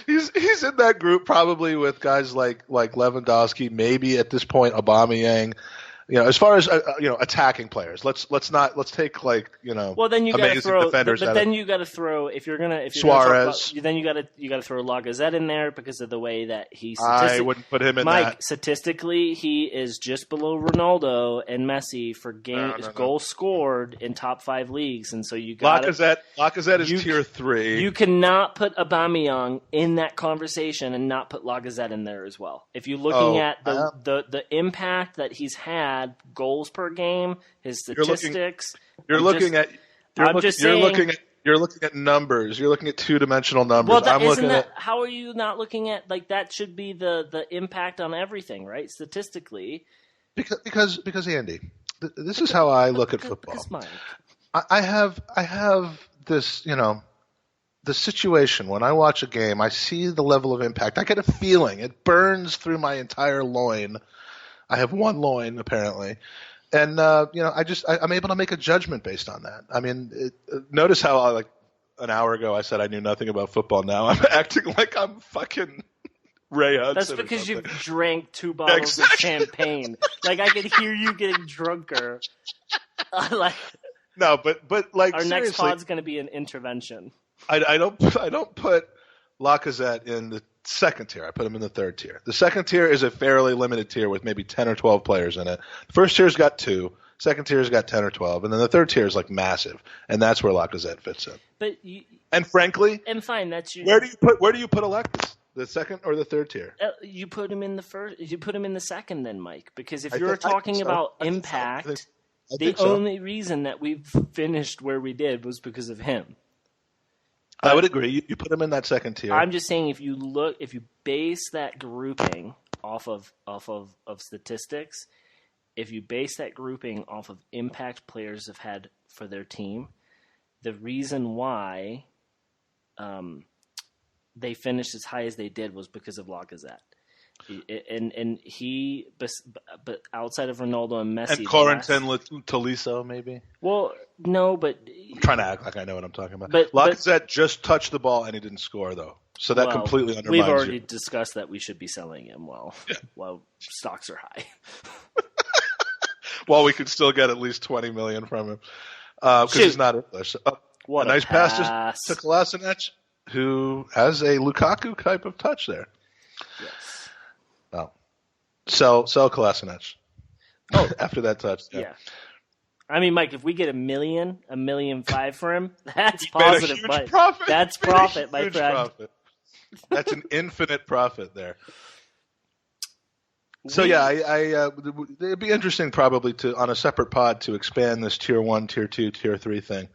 He's in that group probably with guys like Lewandowski, maybe at this point Aubameyang. As far as attacking players, let's take Well, then you got to throw, but then you got to throw if you're Suarez. Then you got to throw Lacazette in there because of the way that I wouldn't put him in Mike, that. Statistically, he is just below Ronaldo and Messi for goals scored in top 5 leagues, and so you got Lacazette is tier 3. You cannot put Aubameyang in that conversation and not put Lacazette in there as well. If you're looking at the impact that he's had had goals per game, his statistics. You're looking at numbers. You're looking at two-dimensional numbers. Well, how are you not looking at that? Should be the impact on everything, right? Statistically, because Andy, this is how I look at football. I have this, the situation when I watch a game. I see the level of impact. I get a feeling. It burns through my entire loin. I have one loin apparently. And, I'm able to make a judgment based on that. I mean, notice how an hour ago I said I knew nothing about football. Now I'm acting like I'm fucking Ray Hudson. That's because you've drank 2 bottles of champagne. I could hear you getting drunker. No, but our next pod's going to be an intervention. I don't put Lacazette in the second tier. I put him in the third tier. The second tier is a fairly limited tier with maybe 10 or 12 players in it. The first tier's got 2. Second tier's got 10 or 12, and then the third tier is massive, and that's where Lacazette fits in. And frankly, fine. That's your. Where do you put Alexis? The second or the third tier? You put him in the first. You put him in the second, then, Mike. Because if you're talking about impact, the only reason that we finished where we did was because of him. I would agree. You put him in that second tier. I'm just saying if you base that grouping off of statistics, if you base that grouping off of impact players have had for their team, the reason why they finished as high as they did was because of Lacazette. But outside of Ronaldo and Messi, and Corentin Tolisso, maybe. Well, no, but I'm trying to act like I know what I'm talking about. Lacazette just touched the ball and he didn't score though, so that completely undermines. We've already discussed that we should be selling him while stocks are high. While we could still get at least $20 million from him because he's not English. What a nice pass to Kolasinac, who has a Lukaku type of touch there. Yes. Oh. Sell Kolasinac. Oh, after that touch. Yeah. I mean, Mike, if we get $1.5 million for him, that's positive, Mike. Profit. That's profit, my friend. Profit. That's an infinite profit there. So it'd be interesting probably on a separate pod to expand this tier 1, tier 2, tier 3 thing.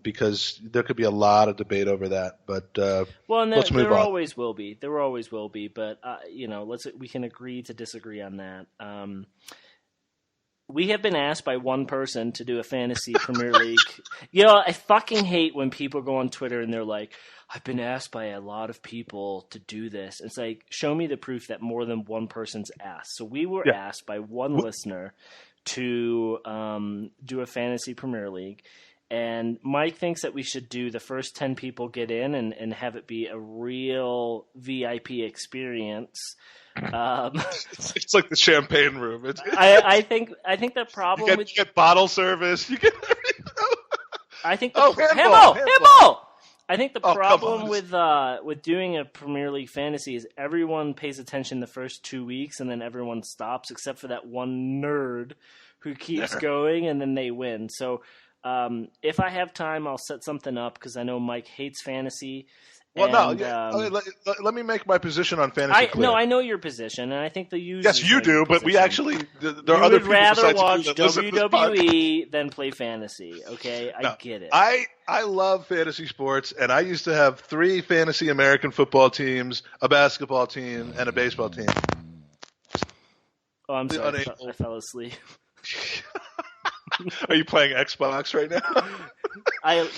Because there could be a lot of debate over that, but let's move on. There always will be. There always will be, but we can agree to disagree on that. We have been asked by one person to do a fantasy Premier League. I fucking hate when people go on Twitter and they're like, "I've been asked by a lot of people to do this." It's like, show me the proof that more than one person's asked. So we were asked by one listener to do a fantasy Premier League. And Mike thinks that we should do the first 10 people get in and have it be a real VIP experience. It's like the champagne room. I think the problem you get bottle service. You get everything. I think handball. I think the problem with doing a Premier League fantasy is everyone pays attention the first 2 weeks and then everyone stops except for that one nerd who keeps going and then they win. So. If I have time, I'll set something up because I know Mike hates fantasy. Well, let me make my position on fantasy clear. No, I know your position, and I think the users. Yes, you do, but we actually there are other people rather watch WWE than play fantasy. Okay, I get it. I love fantasy sports, and I used to have 3 fantasy American football teams, a basketball team, and a baseball team. Oh, I'm sorry, I fell asleep. Are you playing Xbox right now? I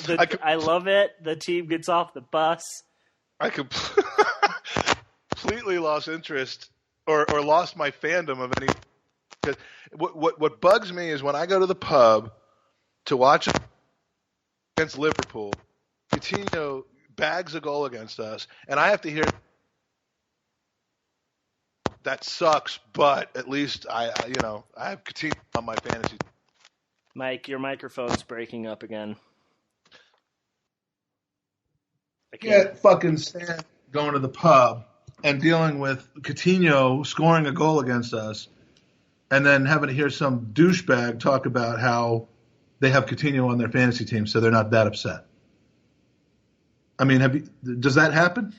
love it. The team gets off the bus. I completely lost interest or lost my fandom of any. Because what bugs me is when I go to the pub to watch against Liverpool, Coutinho bags a goal against us, and I have to hear that sucks. But at least I have Coutinho on my fantasy. Mike, your microphone's breaking up again. I can't fucking stand going to the pub and dealing with Coutinho scoring a goal against us and then having to hear some douchebag talk about how they have Coutinho on their fantasy team, so they're not that upset. I mean, does that happen?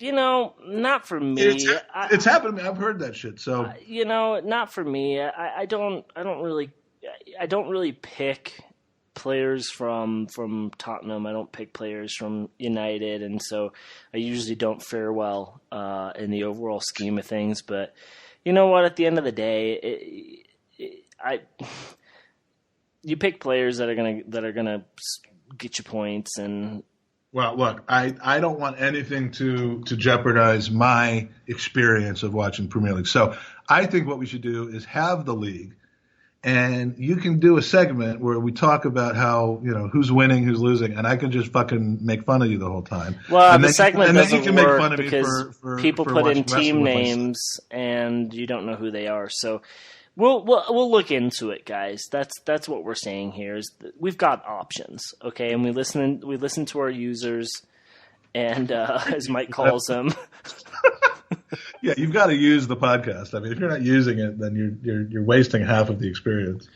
Not for me. It's happened to me. I've heard that shit. So not for me. I don't really pick players from Tottenham. I don't pick players from United, and so I usually don't fare well in the overall scheme of things. But you know what? At the end of the day, you pick players that are gonna get you points. And well, look, I don't want anything to jeopardize my experience of watching Premier League. So I think what we should do is have the league. And you can do a segment where we talk about how, who's winning, who's losing, and I can just fucking make fun of you the whole time. Well, and the segment doesn't work because people put in team names and you don't know who they are. So we'll look into it, guys. That's what we're saying here is that we've got options, okay? And we listen to our users, and as Mike calls them. Yeah, you've got to use the podcast. I mean, if you're not using it, then you're wasting half of the experience.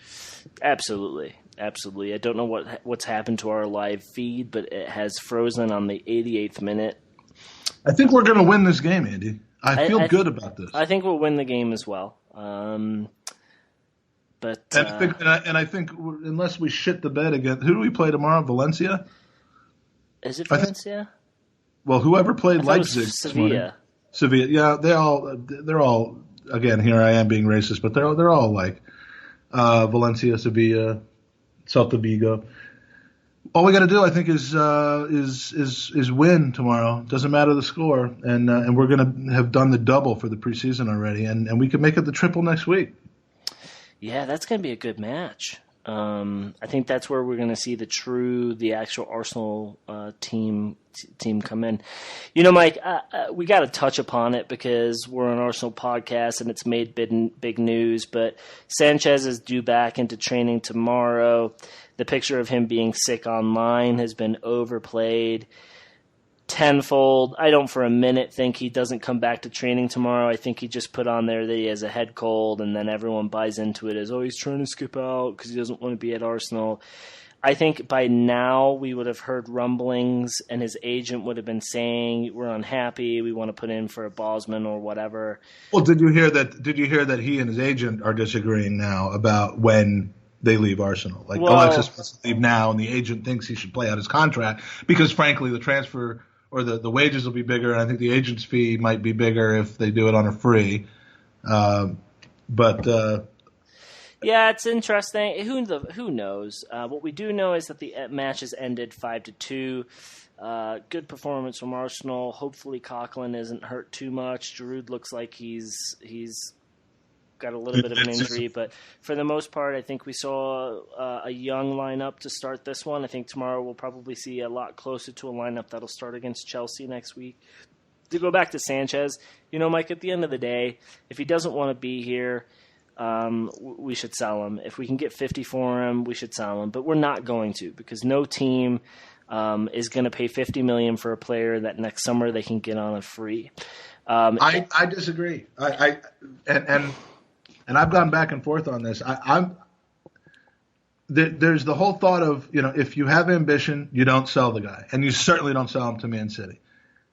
Absolutely. I don't know what's happened to our live feed, but it has frozen on the 88th minute. I think we're going to win this game, Andy. I feel good about this. I think we'll win the game as well. But I think unless we shit the bed again, who do we play tomorrow? Valencia? Is it Valencia? Well, whoever played Leipzig, Sevilla. Sevilla, yeah, they're all. Again, here I am being racist, but they're all like Valencia, Sevilla, Celta Vigo. All we got to do, I think, is win tomorrow. Doesn't matter the score, and we're going to have done the double for the preseason already, and we can make it the triple next week. Yeah, that's going to be a good match. I think that's where we're going to see the actual Arsenal team come in. Mike, we got to touch upon it because we're an Arsenal podcast and it's made big news. But Sanchez is due back into training tomorrow. The picture of him being sick online has been overplayed tenfold. I don't for a minute think he doesn't come back to training tomorrow. I think he just put on there that he has a head cold, and then everyone buys into it as, he's trying to skip out because he doesn't want to be at Arsenal. I think by now we would have heard rumblings, and his agent would have been saying, we're unhappy, we want to put in for a Bosman or whatever. Well, did you hear that he and his agent are disagreeing now about when they leave Arsenal? Like, Alexis wants to leave now, and the agent thinks he should play out his contract because, frankly, the transfer or the wages will be bigger, and I think the agent's fee might be bigger if they do it on a free. Yeah, it's interesting. Who knows? What we do know is that the match has ended 5-2. Good performance from Arsenal. Hopefully Coughlin isn't hurt too much. Giroud looks like he's got a little bit of an injury, but for the most part, I think we saw a young lineup to start this one. I think tomorrow we'll probably see a lot closer to a lineup that'll start against Chelsea next week. To go back to Sanchez, Mike, at the end of the day, if he doesn't want to be here, we should sell him. If we can get 50 for him, we should sell him. But we're not going to, because no team is going to pay $50 million for a player that next summer they can get on a free. I disagree. And I've gone back and forth on this. There's the whole thought of, if you have ambition, you don't sell the guy. And you certainly don't sell him to Man City.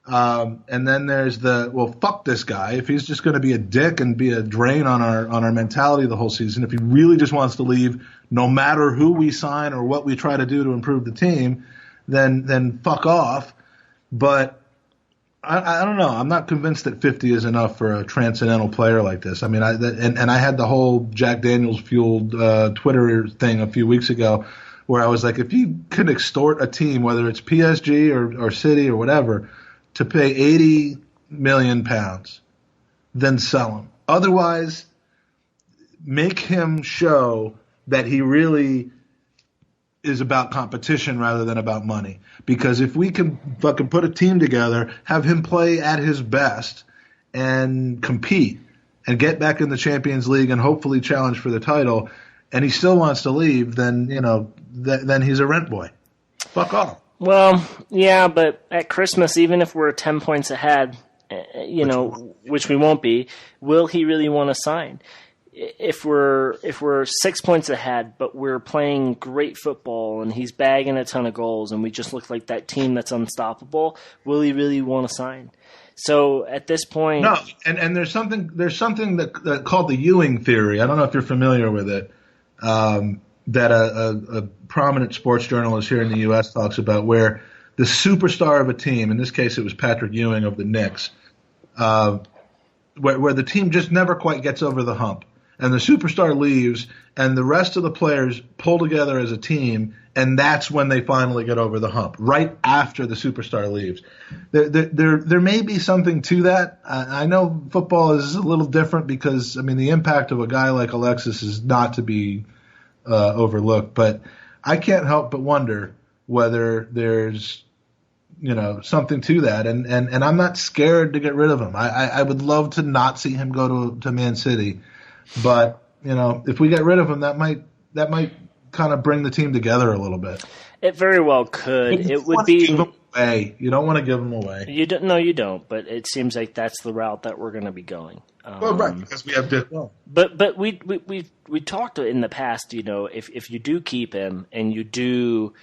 And then there's fuck this guy. If he's just going to be a dick and be a drain on our mentality the whole season, if he really just wants to leave, no matter who we sign or what we try to do to improve the team, then fuck off. But I don't know. I'm not convinced that 50 is enough for a transcendental player like this. I mean, I had the whole Jack Daniels fueled Twitter thing a few weeks ago where I was like, if you could extort a team, whether it's PSG or City or whatever, to pay £80 million, then sell him. Otherwise, make him show that he really is about competition rather than about money. Because if we can fucking put a team together, have him play at his best and compete and get back in the Champions League and hopefully challenge for the title, and he still wants to leave, then, then he's a rent boy. Fuck off. Well, yeah, but at Christmas, even if we're 10 points ahead, which we won't be, will he really want to sign? If we're 6 points ahead, but we're playing great football and he's bagging a ton of goals and we just look like that team that's unstoppable, will he really want to sign? So at this point, No, and there's something that called the Ewing theory. I don't know if you're familiar with it. That a prominent sports journalist here in the U.S. talks about, where the superstar of a team, in this case it was Patrick Ewing of the Knicks, where the team just never quite gets over the hump. And the superstar leaves, and the rest of the players pull together as a team, and that's when they finally get over the hump, right after the superstar leaves. There may be something to that. I know football is a little different because, I mean, the impact of a guy like Alexis is not to be overlooked. But I can't help but wonder whether there's, something to that. And I'm not scared to get rid of him. I would love to not see him go to Man City. But, if we get rid of him, that might kind of bring the team together a little bit. it very well could. It would be. Give him away. You don't want to give him away. You don't. No, you don't. But it seems like that's the route that we're going to be going. Well, right, because we have Dick. But we talked in the past. If you do keep him and you do,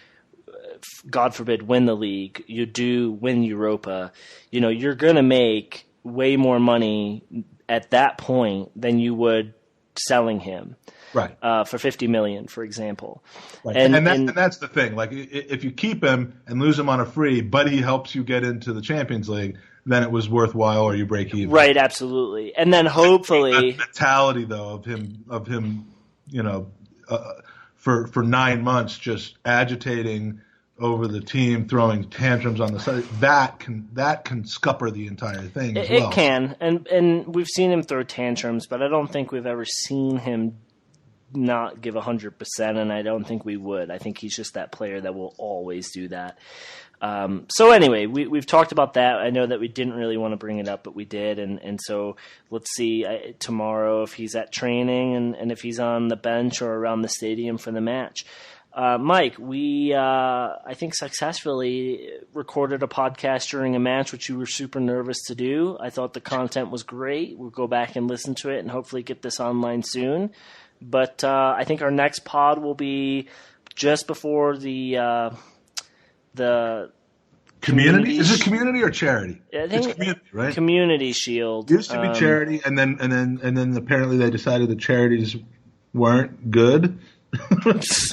God forbid, win the league, you do win Europa, you're going to make way more money at that point than you would selling him. Right. For $50 million, for example. Right. And that's the thing. Like, if you keep him and lose him on a free, but he helps you get into the Champions League, then it was worthwhile, or you break even. Right, absolutely. And then hopefully, the mentality though of him, for 9 months just agitating over the team, throwing tantrums on the side, that can scupper the entire thing as well. It can, and we've seen him throw tantrums, but I don't think we've ever seen him not give 100%, and I don't think we would. I think he's just that player that will always do that. So anyway, we've talked about that. I know that we didn't really want to bring it up, but we did, and so let's see tomorrow if he's at training and if he's on the bench or around the stadium for the match. Mike, we I think successfully recorded a podcast during a match, which you were super nervous to do. I thought the content was great. We'll go back and listen to it and hopefully get this online soon. But I think our next pod will be just before the community. Is it community or charity? I think it's community, right? Community Shield. It used to be charity, and then apparently they decided that charities weren't good,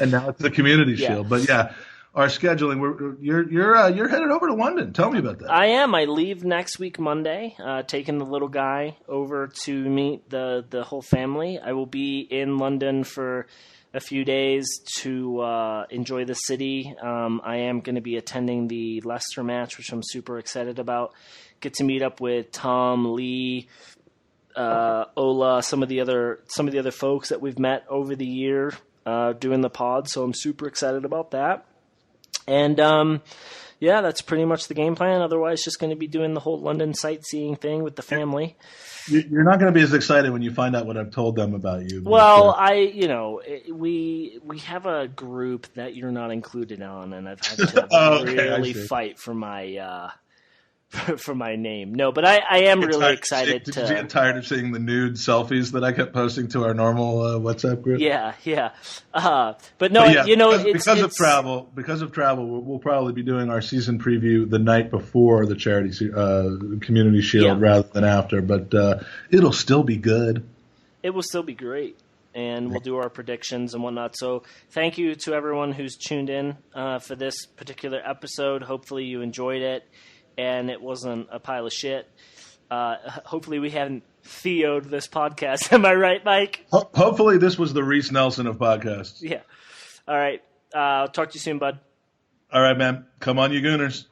and now it's the Community Shield. But yeah, our scheduling. You're headed over to London. Tell me about that. I am. I leave next week Monday, taking the little guy over to meet the whole family. I will be in London for a few days to enjoy the city. I am going to be attending the Leicester match, which I'm super excited about. Get to meet up with Tom, Lee, Ola, some of the other folks that we've met over the year doing the pod. So I'm super excited about that. And yeah, that's pretty much the game plan. Otherwise, just going to be doing the whole London sightseeing thing with the family. You're not going to be as excited when you find out what I've told them about you. Well, we have a group that you're not included on, and I've had to really fight for my for my name. No, but I am really excited to. Did you get tired of seeing the nude selfies that I kept posting to our normal WhatsApp group? Yeah. But no, because of travel, we'll probably be doing our season preview the night before the charity Community Shield rather than after. But it'll still be good. It will still be great. And we'll do our predictions and whatnot. So thank you to everyone who's tuned in for this particular episode. Hopefully you enjoyed it. And it wasn't a pile of shit. Hopefully we haven't Theo'd this podcast. Am I right, Mike? Hopefully this was the Reese Nelson of podcasts. Yeah. All right. Talk to you soon, bud. All right, man. Come on, you Gooners.